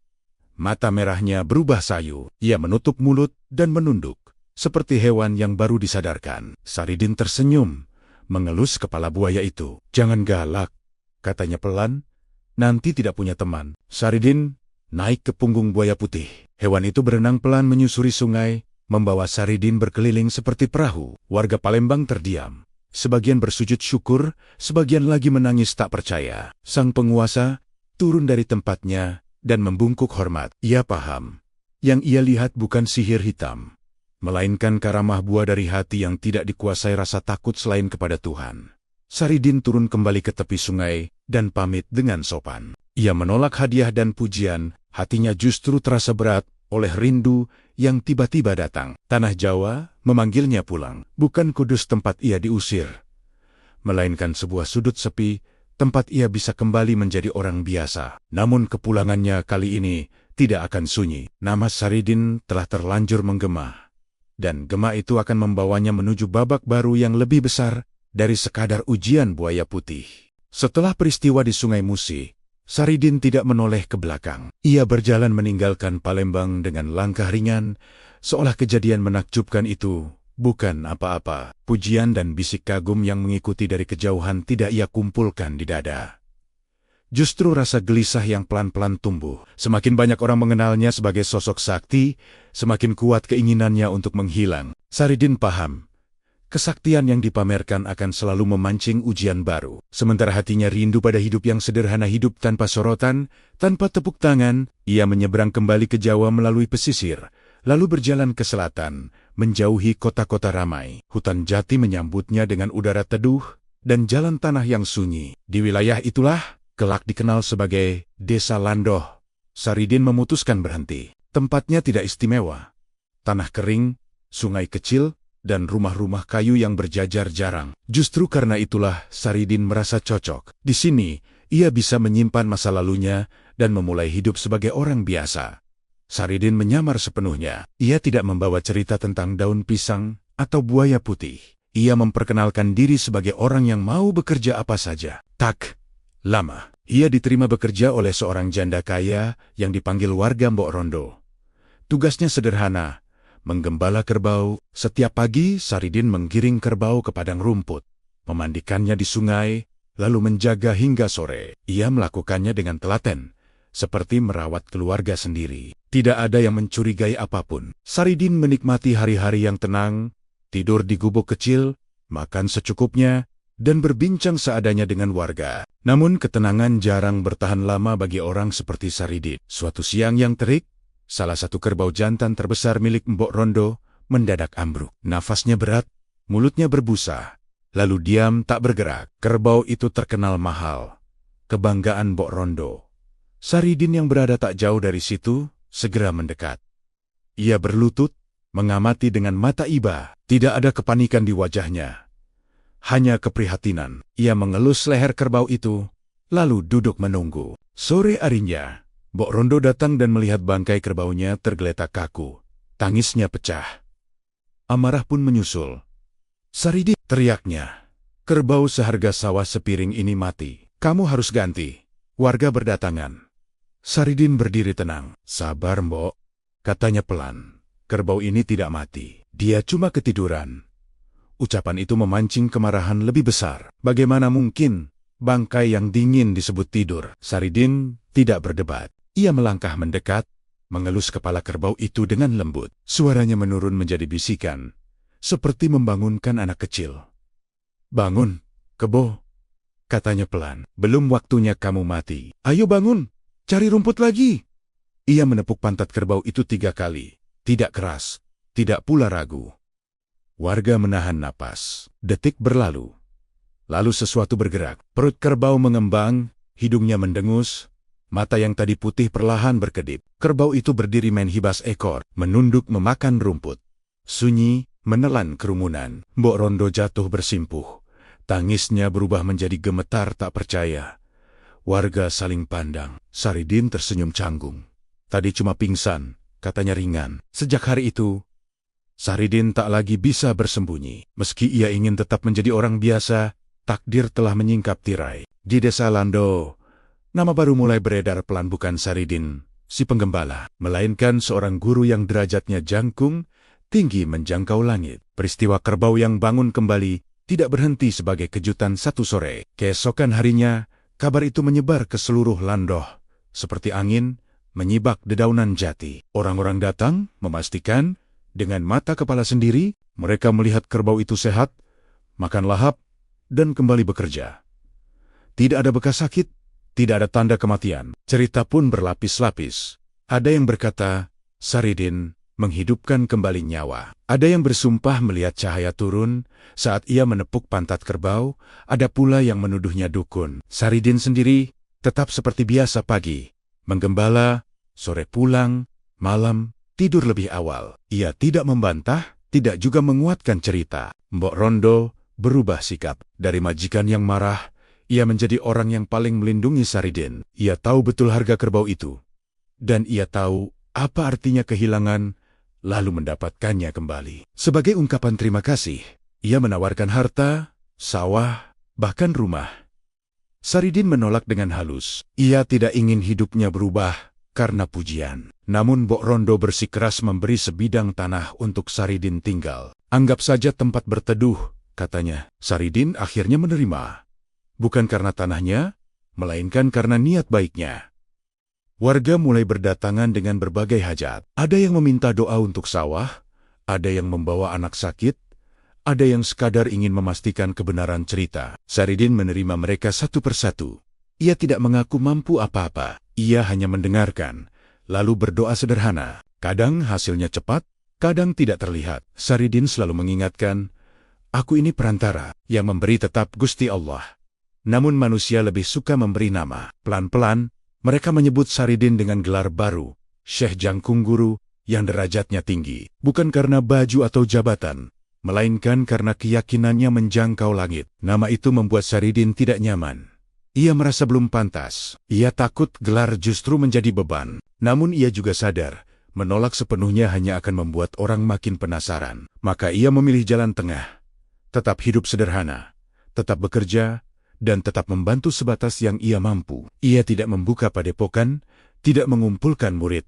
Mata merahnya berubah sayu. Ia menutup mulut dan menunduk, seperti hewan yang baru disadarkan. Saridin tersenyum, mengelus kepala buaya itu. "Jangan galak," katanya pelan. "Nanti tidak punya teman." Saridin naik ke punggung buaya putih. Hewan itu berenang pelan menyusuri sungai, membawa Saridin berkeliling seperti perahu. Warga Palembang terdiam. Sebagian bersujud syukur, sebagian lagi menangis tak percaya. Sang penguasa turun dari tempatnya dan membungkuk hormat. Ia paham. Yang ia lihat bukan sihir hitam, melainkan karamah buah dari hati yang tidak dikuasai rasa takut selain kepada Tuhan. Saridin turun kembali ke tepi sungai dan pamit dengan sopan. Ia menolak hadiah dan pujian, hatinya justru terasa berat oleh rindu yang tiba-tiba datang. Tanah Jawa memanggilnya pulang. Bukan Kudus tempat ia diusir, melainkan sebuah sudut sepi, tempat ia bisa kembali menjadi orang biasa. Namun kepulangannya kali ini tidak akan sunyi. Nama Saridin telah terlanjur menggema, dan gema itu akan membawanya menuju babak baru yang lebih besar dari sekadar ujian buaya putih. Setelah peristiwa di Sungai Musi, Saridin tidak menoleh ke belakang. Ia berjalan meninggalkan Palembang dengan langkah ringan, seolah kejadian menakjubkan itu bukan apa-apa. Pujian dan bisik kagum yang mengikuti dari kejauhan tidak ia kumpulkan di dada. Justru rasa gelisah yang pelan-pelan tumbuh. Semakin banyak orang mengenalnya sebagai sosok sakti, semakin kuat keinginannya untuk menghilang. Saridin paham, kesaktian yang dipamerkan akan selalu memancing ujian baru. Sementara hatinya rindu pada hidup yang sederhana, hidup tanpa sorotan, tanpa tepuk tangan, ia menyeberang kembali ke Jawa melalui pesisir, lalu berjalan ke selatan, menjauhi kota-kota ramai. Hutan jati menyambutnya dengan udara teduh dan jalan tanah yang sunyi. Di wilayah itulah, kelak dikenal sebagai Desa Landoh. Saridin memutuskan berhenti. Tempatnya tidak istimewa. Tanah kering, sungai kecil, dan rumah-rumah kayu yang berjajar jarang. Justru karena itulah Saridin merasa cocok. Di sini, ia bisa menyimpan masa lalunya dan memulai hidup sebagai orang biasa. Saridin menyamar sepenuhnya. Ia tidak membawa cerita tentang daun pisang atau buaya putih. Ia memperkenalkan diri sebagai orang yang mau bekerja apa saja. Tak lama, ia diterima bekerja oleh seorang janda kaya yang dipanggil warga Mbok Rondo. Tugasnya sederhana, menggembala kerbau. Setiap pagi, Saridin menggiring kerbau ke padang rumput, memandikannya di sungai, lalu menjaga hingga sore. Ia melakukannya dengan telaten, seperti merawat keluarga sendiri. Tidak ada yang mencurigai apapun. Saridin menikmati hari-hari yang tenang, tidur di gubuk kecil, makan secukupnya, dan berbincang seadanya dengan warga. Namun ketenangan jarang bertahan lama bagi orang seperti Saridin. Suatu siang yang terik, salah satu kerbau jantan terbesar milik Mbok Rondo mendadak ambruk. Nafasnya berat, mulutnya berbusa, lalu diam tak bergerak. Kerbau itu terkenal mahal, kebanggaan Mbok Rondo. Saridin yang berada tak jauh dari situ, segera mendekat. Ia berlutut, mengamati dengan mata iba. Tidak ada kepanikan di wajahnya, hanya keprihatinan. Ia mengelus leher kerbau itu, lalu duduk menunggu. Sore harinya, Mbok Rondo datang dan melihat bangkai kerbaunya tergeletak kaku. Tangisnya pecah. Amarah pun menyusul. "Saridin," teriaknya, "kerbau seharga sawah sepiring ini mati. Kamu harus ganti." Warga berdatangan. Saridin berdiri tenang. "Sabar, Mbok," katanya pelan. "Kerbau ini tidak mati. Dia cuma ketiduran." Ucapan itu memancing kemarahan lebih besar. Bagaimana mungkin bangkai yang dingin disebut tidur? Saridin tidak berdebat. Ia melangkah mendekat, mengelus kepala kerbau itu dengan lembut. Suaranya menurun menjadi bisikan, seperti membangunkan anak kecil. "Bangun, kebo," katanya pelan. "Belum waktunya kamu mati. Ayo bangun, cari rumput lagi." Ia menepuk pantat kerbau itu 3 kali. Tidak keras, tidak pula ragu. Warga menahan napas. Detik berlalu. Lalu sesuatu bergerak. Perut kerbau mengembang, hidungnya mendengus, mata yang tadi putih perlahan berkedip. Kerbau itu berdiri menghibas ekor, menunduk memakan rumput. Sunyi, menelan kerumunan. Mbok Rondo jatuh bersimpuh. Tangisnya berubah menjadi gemetar tak percaya. Warga saling pandang. Saridin tersenyum canggung. "Tadi cuma pingsan," katanya ringan. Sejak hari itu, Saridin tak lagi bisa bersembunyi. Meski ia ingin tetap menjadi orang biasa, takdir telah menyingkap tirai. Di desa Lando, nama baru mulai beredar pelan. Bukan Saridin, si penggembala, melainkan seorang guru yang derajatnya jangkung, tinggi menjangkau langit. Peristiwa kerbau yang bangun kembali tidak berhenti sebagai kejutan satu sore. Keesokan harinya, kabar itu menyebar ke seluruh Landoh, seperti angin menyibak dedaunan jati. Orang-orang datang memastikan, dengan mata kepala sendiri, mereka melihat kerbau itu sehat, makan lahap, dan kembali bekerja. Tidak ada bekas sakit, tidak ada tanda kematian. Cerita pun berlapis-lapis. Ada yang berkata, Saridin menghidupkan kembali nyawa. Ada yang bersumpah melihat cahaya turun saat ia menepuk pantat kerbau. Ada pula yang menuduhnya dukun. Saridin sendiri tetap seperti biasa pagi, menggembala, sore pulang, malam tidur lebih awal. Ia tidak membantah, tidak juga menguatkan cerita. Mbok Rondo berubah sikap. Dari majikan yang marah, ia menjadi orang yang paling melindungi Saridin. Ia tahu betul harga kerbau itu. Dan ia tahu apa artinya kehilangan, lalu mendapatkannya kembali. Sebagai ungkapan terima kasih, ia menawarkan harta, sawah, bahkan rumah. Saridin menolak dengan halus. Ia tidak ingin hidupnya berubah karena pujian. Namun Mbok Rondo bersikeras memberi sebidang tanah untuk Saridin tinggal. "Anggap saja tempat berteduh," katanya. Saridin akhirnya menerima. Bukan karena tanahnya, melainkan karena niat baiknya. Warga mulai berdatangan dengan berbagai hajat. Ada yang meminta doa untuk sawah, ada yang membawa anak sakit, ada yang sekadar ingin memastikan kebenaran cerita. Saridin menerima mereka satu persatu. Ia tidak mengaku mampu apa-apa. Ia hanya mendengarkan, lalu berdoa sederhana. Kadang hasilnya cepat, kadang tidak terlihat. Saridin selalu mengingatkan, "Aku ini perantara, yang memberi tetap Gusti Allah." Namun manusia lebih suka memberi nama. Pelan-pelan, mereka menyebut Saridin dengan gelar baru, Syekh Jangkung Guru, yang derajatnya tinggi. Bukan karena baju atau jabatan, melainkan karena keyakinannya menjangkau langit. Nama itu membuat Saridin tidak nyaman. Ia merasa belum pantas. Ia takut gelar justru menjadi beban. Namun ia juga sadar, menolak sepenuhnya hanya akan membuat orang makin penasaran. Maka ia memilih jalan tengah. Tetap hidup sederhana, tetap bekerja, dan tetap membantu sebatas yang ia mampu. Ia tidak membuka padepokan, tidak mengumpulkan murid.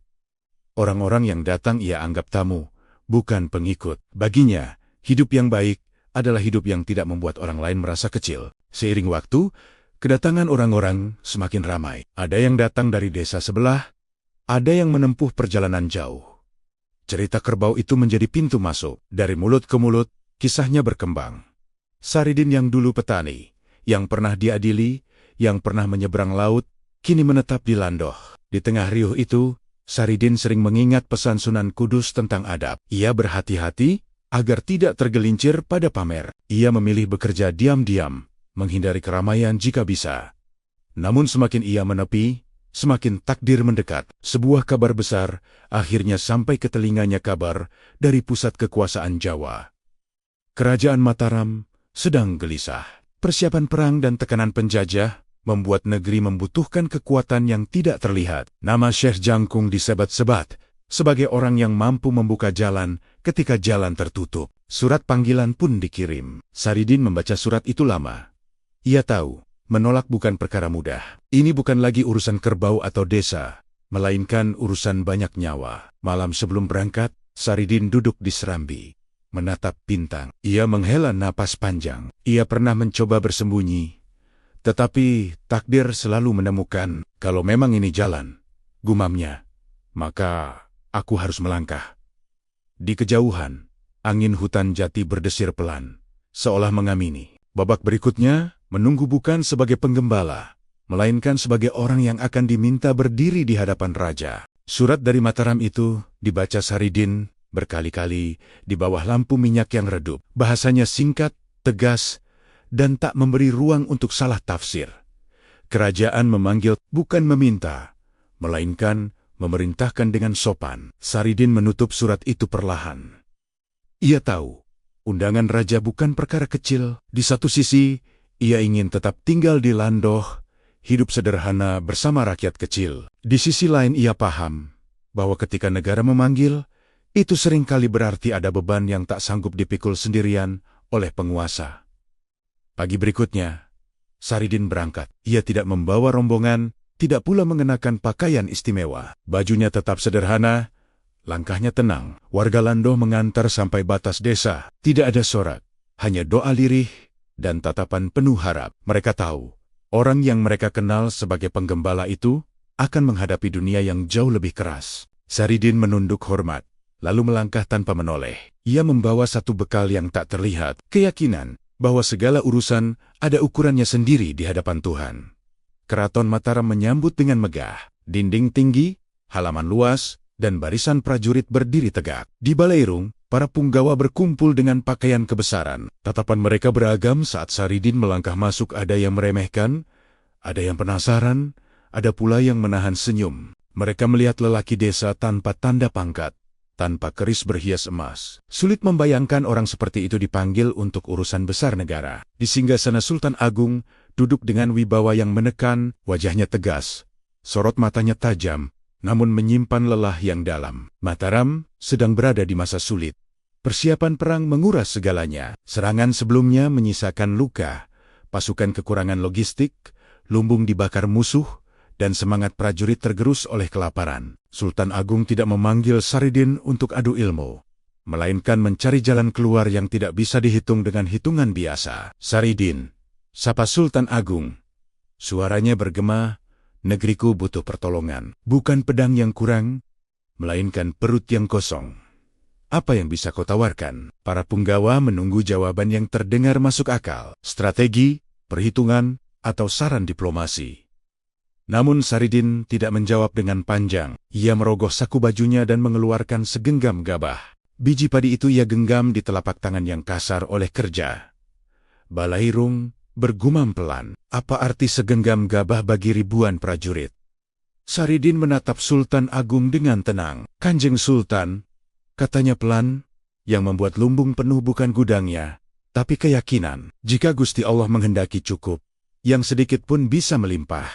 Orang-orang yang datang ia anggap tamu, bukan pengikut. Baginya, hidup yang baik adalah hidup yang tidak membuat orang lain merasa kecil. Seiring waktu, kedatangan orang-orang semakin ramai. Ada yang datang dari desa sebelah, ada yang menempuh perjalanan jauh. Cerita kerbau itu menjadi pintu masuk. Dari mulut ke mulut, kisahnya berkembang. Saridin yang dulu petani, yang pernah diadili, yang pernah menyeberang laut, kini menetap di Landoh. Di tengah riuh itu, Saridin sering mengingat pesan Sunan Kudus tentang adab. Ia berhati-hati agar tidak tergelincir pada pamer. Ia memilih bekerja diam-diam, menghindari keramaian jika bisa. Namun semakin ia menepi, semakin takdir mendekat. Sebuah kabar besar akhirnya sampai ke telinganya, kabar dari pusat kekuasaan Jawa. Kerajaan Mataram sedang gelisah. Persiapan perang dan tekanan penjajah membuat negeri membutuhkan kekuatan yang tidak terlihat. Nama Syekh Jangkung disebat-sebat sebagai orang yang mampu membuka jalan ketika jalan tertutup. Surat panggilan pun dikirim. Saridin membaca surat itu lama. Ia tahu, menolak bukan perkara mudah. Ini bukan lagi urusan kerbau atau desa, melainkan urusan banyak nyawa. Malam sebelum berangkat, Saridin duduk di serambi, menatap bintang. Ia menghela napas panjang. Ia pernah mencoba bersembunyi, tetapi takdir selalu menemukan. Kalau memang ini jalan, gumamnya, maka aku harus melangkah. Di kejauhan, angin hutan jati berdesir pelan, seolah mengamini. Babak berikutnya, menunggu bukan sebagai penggembala, melainkan sebagai orang yang akan diminta berdiri di hadapan raja. Surat dari Mataram itu dibaca Saridin berkali-kali di bawah lampu minyak yang redup. Bahasanya singkat, tegas, dan tak memberi ruang untuk salah tafsir. Kerajaan memanggil bukan meminta, melainkan memerintahkan dengan sopan. Saridin menutup surat itu perlahan. Ia tahu, undangan raja bukan perkara kecil. Di satu sisi, ia ingin tetap tinggal di Landoh, hidup sederhana bersama rakyat kecil. Di sisi lain ia paham bahwa ketika negara memanggil, itu seringkali berarti ada beban yang tak sanggup dipikul sendirian oleh penguasa. Pagi berikutnya, Saridin berangkat. Ia tidak membawa rombongan, tidak pula mengenakan pakaian istimewa. Bajunya tetap sederhana, langkahnya tenang. Warga Landoh mengantar sampai batas desa. Tidak ada sorak, hanya doa lirih dan tatapan penuh harap. Mereka tahu, orang yang mereka kenal sebagai penggembala itu akan menghadapi dunia yang jauh lebih keras. Saridin menunduk hormat, lalu melangkah tanpa menoleh. Ia membawa satu bekal yang tak terlihat, keyakinan bahwa segala urusan ada ukurannya sendiri di hadapan Tuhan. Keraton Mataram menyambut dengan megah. Dinding tinggi, halaman luas, dan barisan prajurit berdiri tegak. Di Balairung, para punggawa berkumpul dengan pakaian kebesaran. Tatapan mereka beragam saat Saridin melangkah masuk. Ada yang meremehkan, ada yang penasaran, ada pula yang menahan senyum. Mereka melihat lelaki desa tanpa tanda pangkat, tanpa keris berhias emas. Sulit membayangkan orang seperti itu dipanggil untuk urusan besar negara. Di singgasana Sultan Agung, duduk dengan wibawa yang menekan, wajahnya tegas, sorot matanya tajam, namun menyimpan lelah yang dalam. Mataram sedang berada di masa sulit. Persiapan perang menguras segalanya. Serangan sebelumnya menyisakan luka, pasukan kekurangan logistik, lumbung dibakar musuh, dan semangat prajurit tergerus oleh kelaparan. Sultan Agung tidak memanggil Saridin untuk adu ilmu, melainkan mencari jalan keluar yang tidak bisa dihitung dengan hitungan biasa. Saridin, sapa Sultan Agung. Suaranya bergema, negeriku butuh pertolongan. Bukan pedang yang kurang, melainkan perut yang kosong. Apa yang bisa kau tawarkan? Para punggawa menunggu jawaban yang terdengar masuk akal. Strategi, perhitungan, atau saran diplomasi. Namun Saridin tidak menjawab dengan panjang. Ia merogoh saku bajunya dan mengeluarkan segenggam gabah. Biji padi itu ia genggam di telapak tangan yang kasar oleh kerja. Balairung bergumam pelan. Apa arti segenggam gabah bagi ribuan prajurit? Saridin menatap Sultan Agung dengan tenang. Kanjeng Sultan, katanya pelan, yang membuat lumbung penuh bukan gudangnya, tapi keyakinan. Jika Gusti Allah menghendaki cukup, yang sedikit pun bisa melimpah.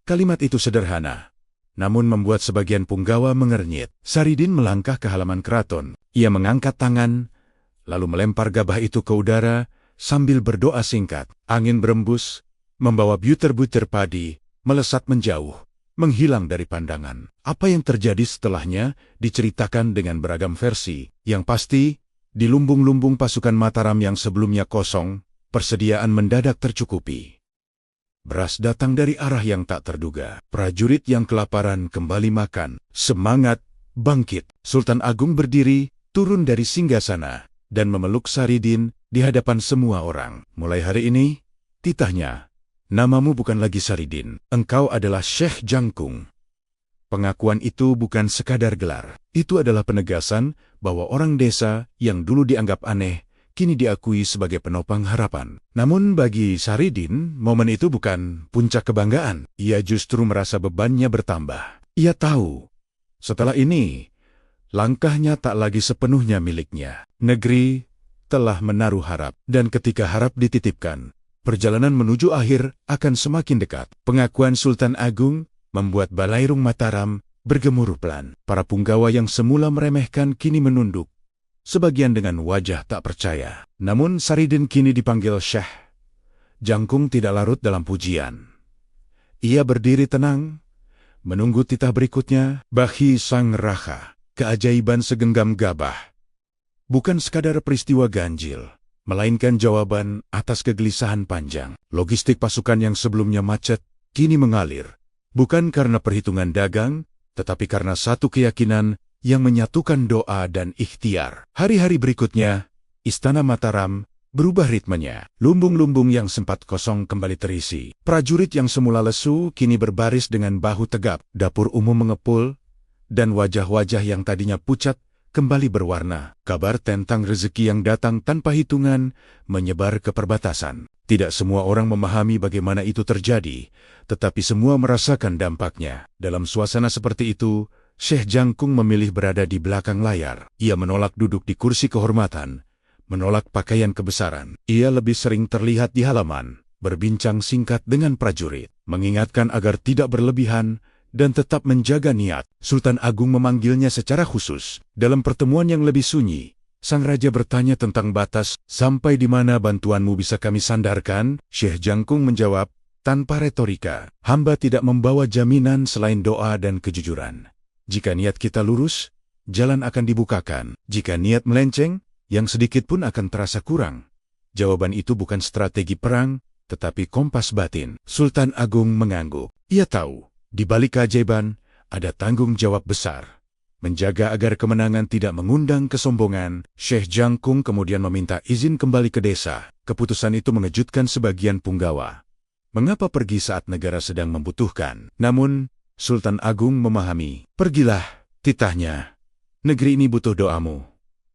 Kalimat itu sederhana, namun membuat sebagian punggawa mengernyit. Saridin melangkah ke halaman keraton. Ia mengangkat tangan, lalu melempar gabah itu ke udara sambil berdoa singkat. Angin berembus, membawa butir-butir padi, melesat menjauh. menghilang dari pandangan. Apa yang terjadi setelahnya diceritakan dengan beragam versi. Yang pasti, di lumbung-lumbung pasukan Mataram yang sebelumnya kosong, persediaan mendadak tercukupi. Beras datang dari arah yang tak terduga. Prajurit yang kelaparan kembali makan. Semangat, bangkit. Sultan Agung berdiri, turun dari singgasana, dan memeluk Saridin di hadapan semua orang. Mulai hari ini, titahnya, namamu bukan lagi Saridin, engkau adalah Syekh Jangkung. Pengakuan itu bukan sekadar gelar. Itu adalah penegasan bahwa orang desa yang dulu dianggap aneh, kini diakui sebagai penopang harapan. Namun bagi Saridin, momen itu bukan puncak kebanggaan. Ia justru merasa bebannya bertambah. Ia tahu, setelah ini, langkahnya tak lagi sepenuhnya miliknya. Negeri telah menaruh harap, dan ketika harap dititipkan, perjalanan menuju akhir akan semakin dekat. Pengakuan Sultan Agung membuat Balairung Mataram bergemuruh pelan. Para punggawa yang semula meremehkan kini menunduk, sebagian dengan wajah tak percaya. Namun Saridin kini dipanggil Syekh. Jangkung tidak larut dalam pujian. Ia berdiri tenang, menunggu titah berikutnya. Bahi Sang Raha, keajaiban segenggam gabah. Bukan sekadar peristiwa ganjil, melainkan jawaban atas kegelisahan panjang. Logistik pasukan yang sebelumnya macet, kini mengalir. Bukan karena perhitungan dagang, tetapi karena satu keyakinan yang menyatukan doa dan ikhtiar. Hari-hari berikutnya, Istana Mataram berubah ritmenya. Lumbung-lumbung yang sempat kosong kembali terisi. Prajurit yang semula lesu kini berbaris dengan bahu tegap. Dapur umum mengepul, dan wajah-wajah yang tadinya pucat kembali berwarna. Kabar tentang rezeki yang datang tanpa hitungan menyebar ke perbatasan. Tidak semua orang memahami bagaimana itu terjadi, tetapi semua merasakan dampaknya. Dalam suasana seperti itu, Syekh Jangkung memilih berada di belakang layar. Ia menolak duduk di kursi kehormatan, menolak pakaian kebesaran. Ia lebih sering terlihat di halaman, berbincang singkat dengan prajurit, mengingatkan agar tidak berlebihan dan tetap menjaga niat. Sultan Agung memanggilnya secara khusus. Dalam pertemuan yang lebih sunyi, sang raja bertanya tentang batas, sampai di mana bantuanmu bisa kami sandarkan? Syekh Jangkung menjawab, tanpa retorika, hamba tidak membawa jaminan selain doa dan kejujuran. Jika niat kita lurus, jalan akan dibukakan. Jika niat melenceng, yang sedikit pun akan terasa kurang. Jawaban itu bukan strategi perang, tetapi kompas batin. Sultan Agung mengangguk. Ia tahu, di balik keajaiban, ada tanggung jawab besar. Menjaga agar kemenangan tidak mengundang kesombongan, Syekh Jangkung kemudian meminta izin kembali ke desa. Keputusan itu mengejutkan sebagian punggawa. Mengapa pergi saat negara sedang membutuhkan? Namun, Sultan Agung memahami. Pergilah, titahnya. Negeri ini butuh doamu,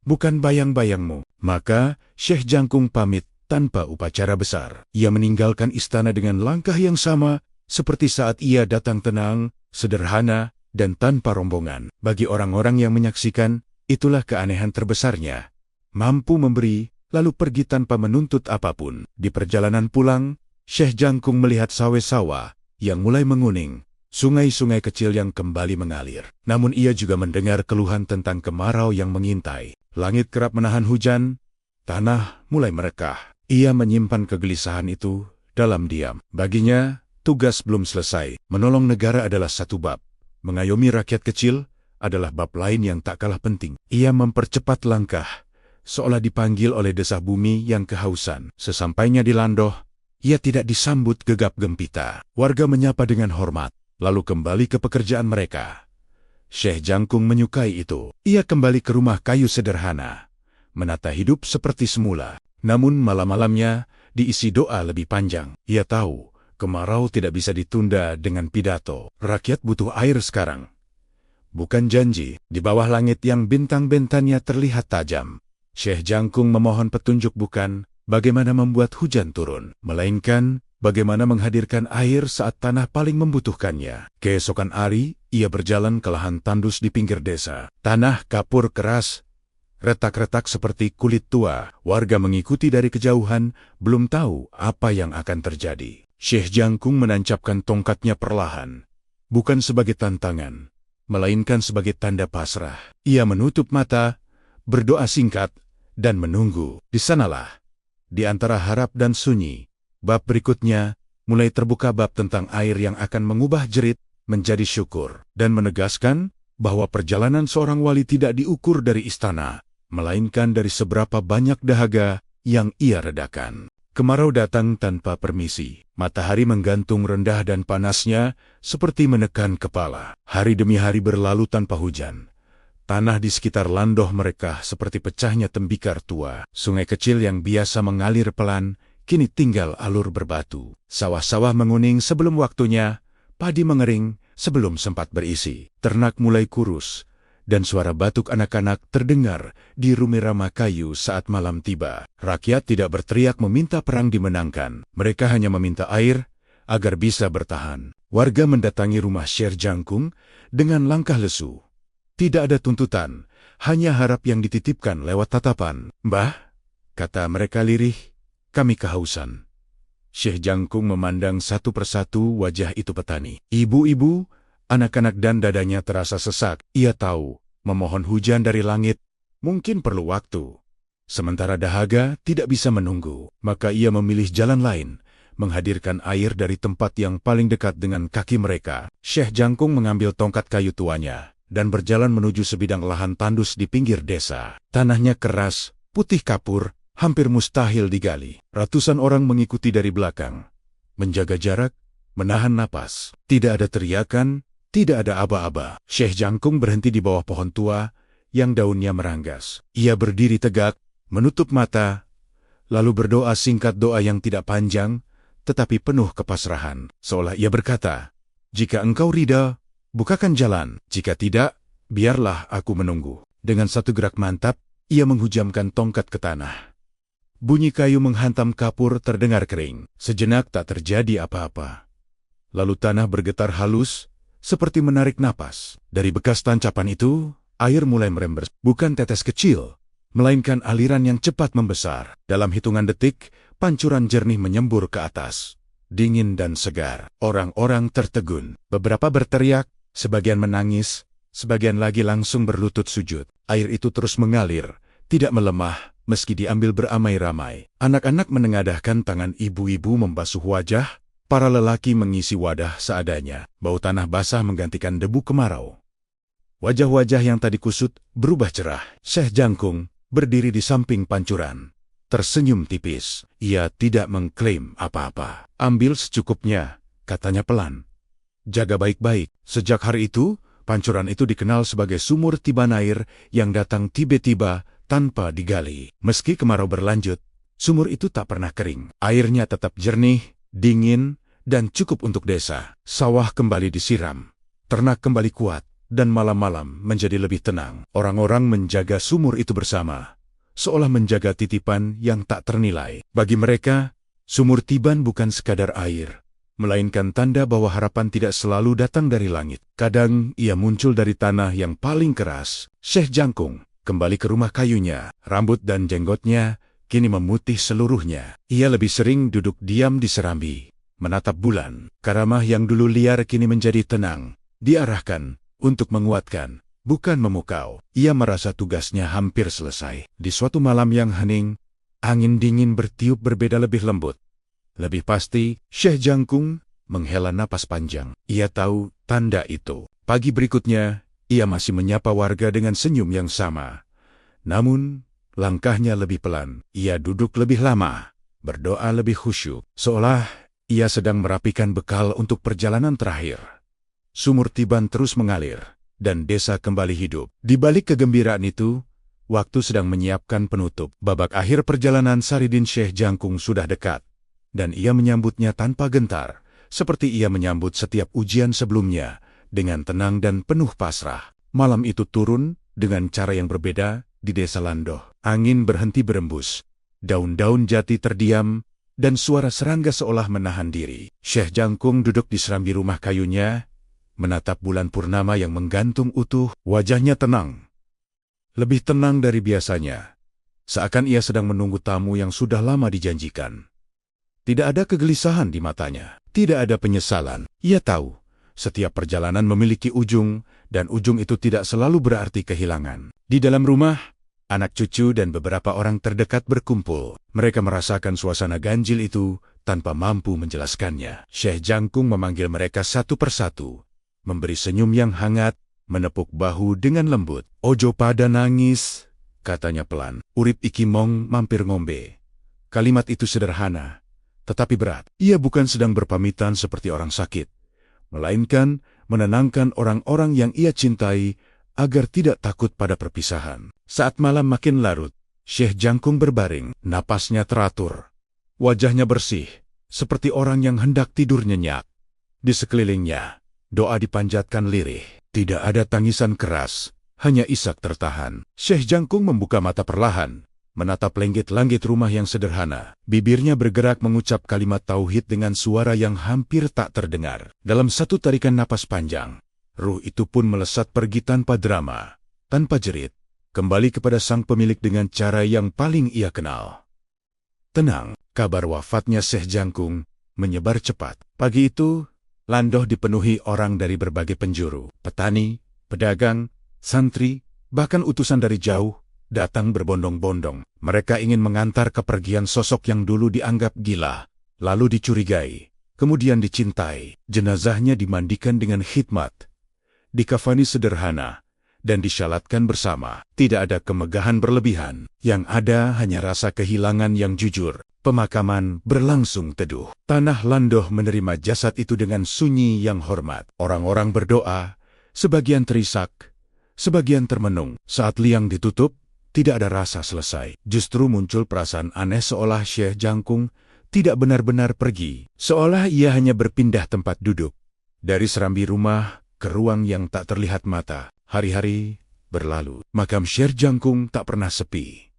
bukan bayang-bayangmu. Maka, Syekh Jangkung pamit tanpa upacara besar. Ia meninggalkan istana dengan langkah yang sama, seperti saat ia datang tenang, sederhana, dan tanpa rombongan. Bagi orang-orang yang menyaksikan, itulah keanehan terbesarnya. Mampu memberi, lalu pergi tanpa menuntut apapun. Di perjalanan pulang, Syekh Jangkung melihat sawah-sawah yang mulai menguning, sungai-sungai kecil yang kembali mengalir. Namun ia juga mendengar keluhan tentang kemarau yang mengintai. Langit kerap menahan hujan, tanah mulai merekah. Ia menyimpan kegelisahan itu dalam diam. Baginya, tugas belum selesai. Menolong negara adalah satu bab. Mengayomi rakyat kecil adalah bab lain yang tak kalah penting. Ia mempercepat langkah, seolah dipanggil oleh desah bumi yang kehausan. Sesampainya di Landoh, ia tidak disambut gegap gempita. Warga menyapa dengan hormat, lalu kembali ke pekerjaan mereka. Syekh Jangkung menyukai itu. Ia kembali ke rumah kayu sederhana, menata hidup seperti semula. Namun malam-malamnya diisi doa lebih panjang. Ia tahu, kemarau tidak bisa ditunda dengan pidato. Rakyat butuh air sekarang, bukan janji. Di bawah langit yang bintang-bintannya terlihat tajam, Syekh Jangkung memohon petunjuk bukan bagaimana membuat hujan turun, melainkan bagaimana menghadirkan air saat tanah paling membutuhkannya. Keesokan hari, ia berjalan ke lahan tandus di pinggir desa. Tanah kapur keras, retak-retak seperti kulit tua. Warga mengikuti dari kejauhan, belum tahu apa yang akan terjadi. Syekh Jangkung menancapkan tongkatnya perlahan, bukan sebagai tantangan, melainkan sebagai tanda pasrah. Ia menutup mata, berdoa singkat, dan menunggu. Di sanalah, di antara harap dan sunyi, bab berikutnya mulai terbuka. Bab tentang air yang akan mengubah jerit menjadi syukur, dan menegaskan bahwa perjalanan seorang wali tidak diukur dari istana, melainkan dari seberapa banyak dahaga yang ia redakan. Kemarau datang tanpa permisi. Matahari menggantung rendah dan panasnya seperti menekan kepala. Hari demi hari berlalu tanpa hujan. Tanah di sekitar landoh mereka seperti pecahnya tembikar tua. Sungai kecil yang biasa mengalir pelan, kini tinggal alur berbatu. Sawah-sawah menguning sebelum waktunya, padi mengering sebelum sempat berisi. Ternak mulai kurus, dan suara batuk anak-anak terdengar di rumah kayu saat malam tiba. Rakyat tidak berteriak meminta perang dimenangkan. Mereka hanya meminta air agar bisa bertahan. Warga mendatangi rumah Syekh Jangkung dengan langkah lesu. Tidak ada tuntutan, hanya harap yang dititipkan lewat tatapan. "Mbah," kata mereka lirih, "kami kehausan." Syekh Jangkung memandang satu persatu wajah itu petani. Ibu-ibu, anak-anak dan dadanya terasa sesak. Ia tahu, memohon hujan dari langit mungkin perlu waktu. Sementara dahaga tidak bisa menunggu, maka ia memilih jalan lain, menghadirkan air dari tempat yang paling dekat dengan kaki mereka. Syekh Jangkung mengambil tongkat kayu tuanya dan berjalan menuju sebidang lahan tandus di pinggir desa. Tanahnya keras, putih kapur, hampir mustahil digali. Ratusan orang mengikuti dari belakang, menjaga jarak, menahan napas. Tidak ada teriakan, tidak ada aba-aba. Syekh Jangkung berhenti di bawah pohon tua yang daunnya meranggas. Ia berdiri tegak, menutup mata, lalu berdoa singkat, doa yang tidak panjang, tetapi penuh kepasrahan. Seolah ia berkata, "Jika engkau ridha, bukakan jalan. Jika tidak, biarlah aku menunggu." Dengan satu gerak mantap, ia menghujamkan tongkat ke tanah. Bunyi kayu menghantam kapur terdengar kering. Sejenak tak terjadi apa-apa. Lalu tanah bergetar halus, seperti menarik napas. Dari bekas tancapan itu, air mulai merembes. Bukan tetes kecil, melainkan aliran yang cepat membesar. Dalam hitungan detik, pancuran jernih menyembur ke atas. Dingin dan segar. Orang-orang tertegun. Beberapa berteriak, sebagian menangis, sebagian lagi langsung berlutut sujud. Air itu terus mengalir, tidak melemah, meski diambil beramai-ramai. Anak-anak menengadahkan tangan, ibu-ibu membasuh wajah, para lelaki mengisi wadah seadanya. Bau tanah basah menggantikan debu kemarau. Wajah-wajah yang tadi kusut berubah cerah. Syekh Jangkung berdiri di samping pancuran, tersenyum tipis. Ia tidak mengklaim apa-apa. "Ambil secukupnya," katanya pelan. "Jaga baik-baik." Sejak hari itu, pancuran itu dikenal sebagai sumur tiban air yang datang tiba-tiba tanpa digali. Meski kemarau berlanjut, sumur itu tak pernah kering. Airnya tetap jernih, dingin, dan cukup untuk desa. Sawah kembali disiram, ternak kembali kuat, dan malam-malam menjadi lebih tenang. Orang-orang menjaga sumur itu bersama, seolah menjaga titipan yang tak ternilai. Bagi mereka, sumur tiban bukan sekadar air, melainkan tanda bahwa harapan tidak selalu datang dari langit. Kadang ia muncul dari tanah yang paling keras. Syekh Jangkung kembali ke rumah kayunya. Rambut dan jenggotnya kini memutih seluruhnya. Ia lebih sering duduk diam di serambi, menatap bulan. Karamah yang dulu liar kini menjadi tenang, diarahkan untuk menguatkan, bukan memukau. Ia merasa tugasnya hampir selesai. Di suatu malam yang hening, angin dingin bertiup berbeda lebih lembut, lebih pasti. Syekh Jangkung menghela napas panjang. Ia tahu tanda itu. Pagi berikutnya, ia masih menyapa warga dengan senyum yang sama. Namun, langkahnya lebih pelan. Ia duduk lebih lama, berdoa lebih khusyuk, seolah ia sedang merapikan bekal untuk perjalanan terakhir. Sumur tiban terus mengalir, dan desa kembali hidup. Di balik kegembiraan itu, waktu sedang menyiapkan penutup. Babak akhir perjalanan Saridin Syekh Jangkung sudah dekat, dan ia menyambutnya tanpa gentar, seperti ia menyambut setiap ujian sebelumnya, dengan tenang dan penuh pasrah. Malam itu turun dengan cara yang berbeda di desa Landoh. Angin berhenti berembus, daun-daun jati terdiam, dan suara serangga seolah menahan diri. Syekh Jangkung duduk di serambi rumah kayunya, menatap bulan purnama yang menggantung utuh. Wajahnya tenang, lebih tenang dari biasanya, seakan ia sedang menunggu tamu yang sudah lama dijanjikan. Tidak ada kegelisahan di matanya, tidak ada penyesalan. Ia tahu, setiap perjalanan memiliki ujung, dan ujung itu tidak selalu berarti kehilangan. Di dalam rumah, anak cucu dan beberapa orang terdekat berkumpul. Mereka merasakan suasana ganjil itu tanpa mampu menjelaskannya. Syekh Jangkung memanggil mereka satu persatu, memberi senyum yang hangat, menepuk bahu dengan lembut. "Ojo pada nangis," katanya pelan. "Urip iki mong mampir ngombe." Kalimat itu sederhana, tetapi berat. Ia bukan sedang berpamitan seperti orang sakit, melainkan menenangkan orang-orang yang ia cintai agar tidak takut pada perpisahan. Saat malam makin larut, Syekh Jangkung berbaring, napasnya teratur. Wajahnya bersih, seperti orang yang hendak tidur nyenyak. Di sekelilingnya, doa dipanjatkan lirih. Tidak ada tangisan keras, hanya isak tertahan. Syekh Jangkung membuka mata perlahan, menatap langit-langit rumah yang sederhana. Bibirnya bergerak mengucap kalimat tauhid dengan suara yang hampir tak terdengar. Dalam satu tarikan napas panjang, ruh itu pun melesat pergi tanpa drama, tanpa jerit, kembali kepada sang pemilik dengan cara yang paling ia kenal. Tenang, kabar wafatnya Syekh Jangkung menyebar cepat. Pagi itu, Landoh dipenuhi orang dari berbagai penjuru. Petani, pedagang, santri, bahkan utusan dari jauh, datang berbondong-bondong. Mereka ingin mengantar kepergian sosok yang dulu dianggap gila, lalu dicurigai, kemudian dicintai. Jenazahnya dimandikan dengan khidmat, dikafani sederhana, dan disyalatkan bersama. Tidak ada kemegahan berlebihan, yang ada hanya rasa kehilangan yang jujur. Pemakaman berlangsung teduh. Tanah Landoh menerima jasad itu dengan sunyi yang hormat. Orang-orang berdoa, sebagian terisak, sebagian termenung. Saat liang ditutup, tidak ada rasa selesai. Justru muncul perasaan aneh seolah Syekh Jangkung tidak benar-benar pergi. Seolah ia hanya berpindah tempat duduk. Dari serambi rumah ke ruang yang tak terlihat mata. Hari-hari berlalu. Makam Syekh Jangkung tak pernah sepi.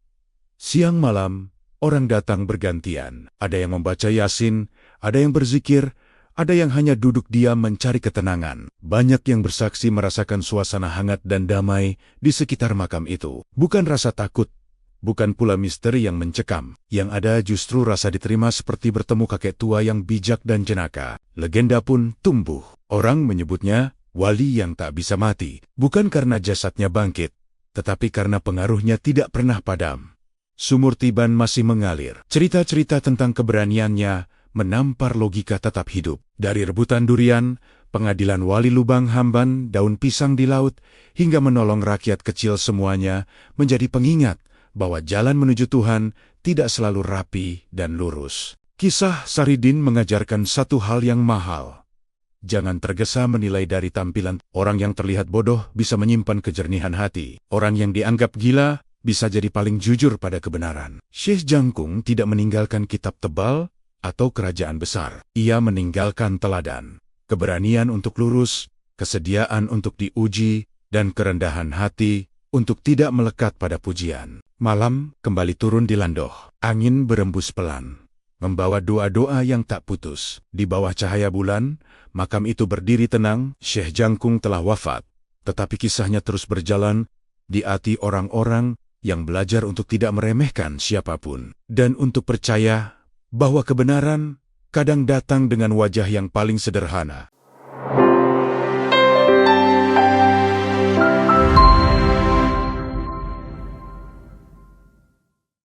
Siang malam, orang datang bergantian. Ada yang membaca Yasin, ada yang berzikir, ada yang hanya duduk diam mencari ketenangan. Banyak yang bersaksi merasakan suasana hangat dan damai di sekitar makam itu. Bukan rasa takut, bukan pula misteri yang mencekam. Yang ada justru rasa diterima seperti bertemu kakek tua yang bijak dan jenaka. Legenda pun tumbuh. Orang menyebutnya wali yang tak bisa mati. Bukan karena jasadnya bangkit, tetapi karena pengaruhnya tidak pernah padam. Sumur Tiban masih mengalir. Cerita-cerita tentang keberaniannya menampar logika tetap hidup. Dari rebutan durian, pengadilan wali lubang hamban, daun pisang di laut, hingga menolong rakyat kecil, semuanya menjadi pengingat bahwa jalan menuju Tuhan tidak selalu rapi dan lurus. Kisah Saridin mengajarkan satu hal yang mahal. Jangan tergesa menilai dari tampilan. Orang yang terlihat bodoh bisa menyimpan kejernihan hati. Orang yang dianggap gila bisa jadi paling jujur pada kebenaran. Syekh Jangkung tidak meninggalkan kitab tebal atau kerajaan besar. Ia meninggalkan teladan, keberanian untuk lurus, kesediaan untuk diuji, dan kerendahan hati untuk tidak melekat pada pujian. Malam kembali turun di Landoh. Angin berembus pelan, membawa doa-doa yang tak putus. Di bawah cahaya bulan, makam itu berdiri tenang. Syekh Jangkung telah wafat, tetapi kisahnya terus berjalan di hati orang-orang yang belajar untuk tidak meremehkan siapapun, dan untuk percaya bahwa kebenaran kadang datang dengan wajah yang paling sederhana.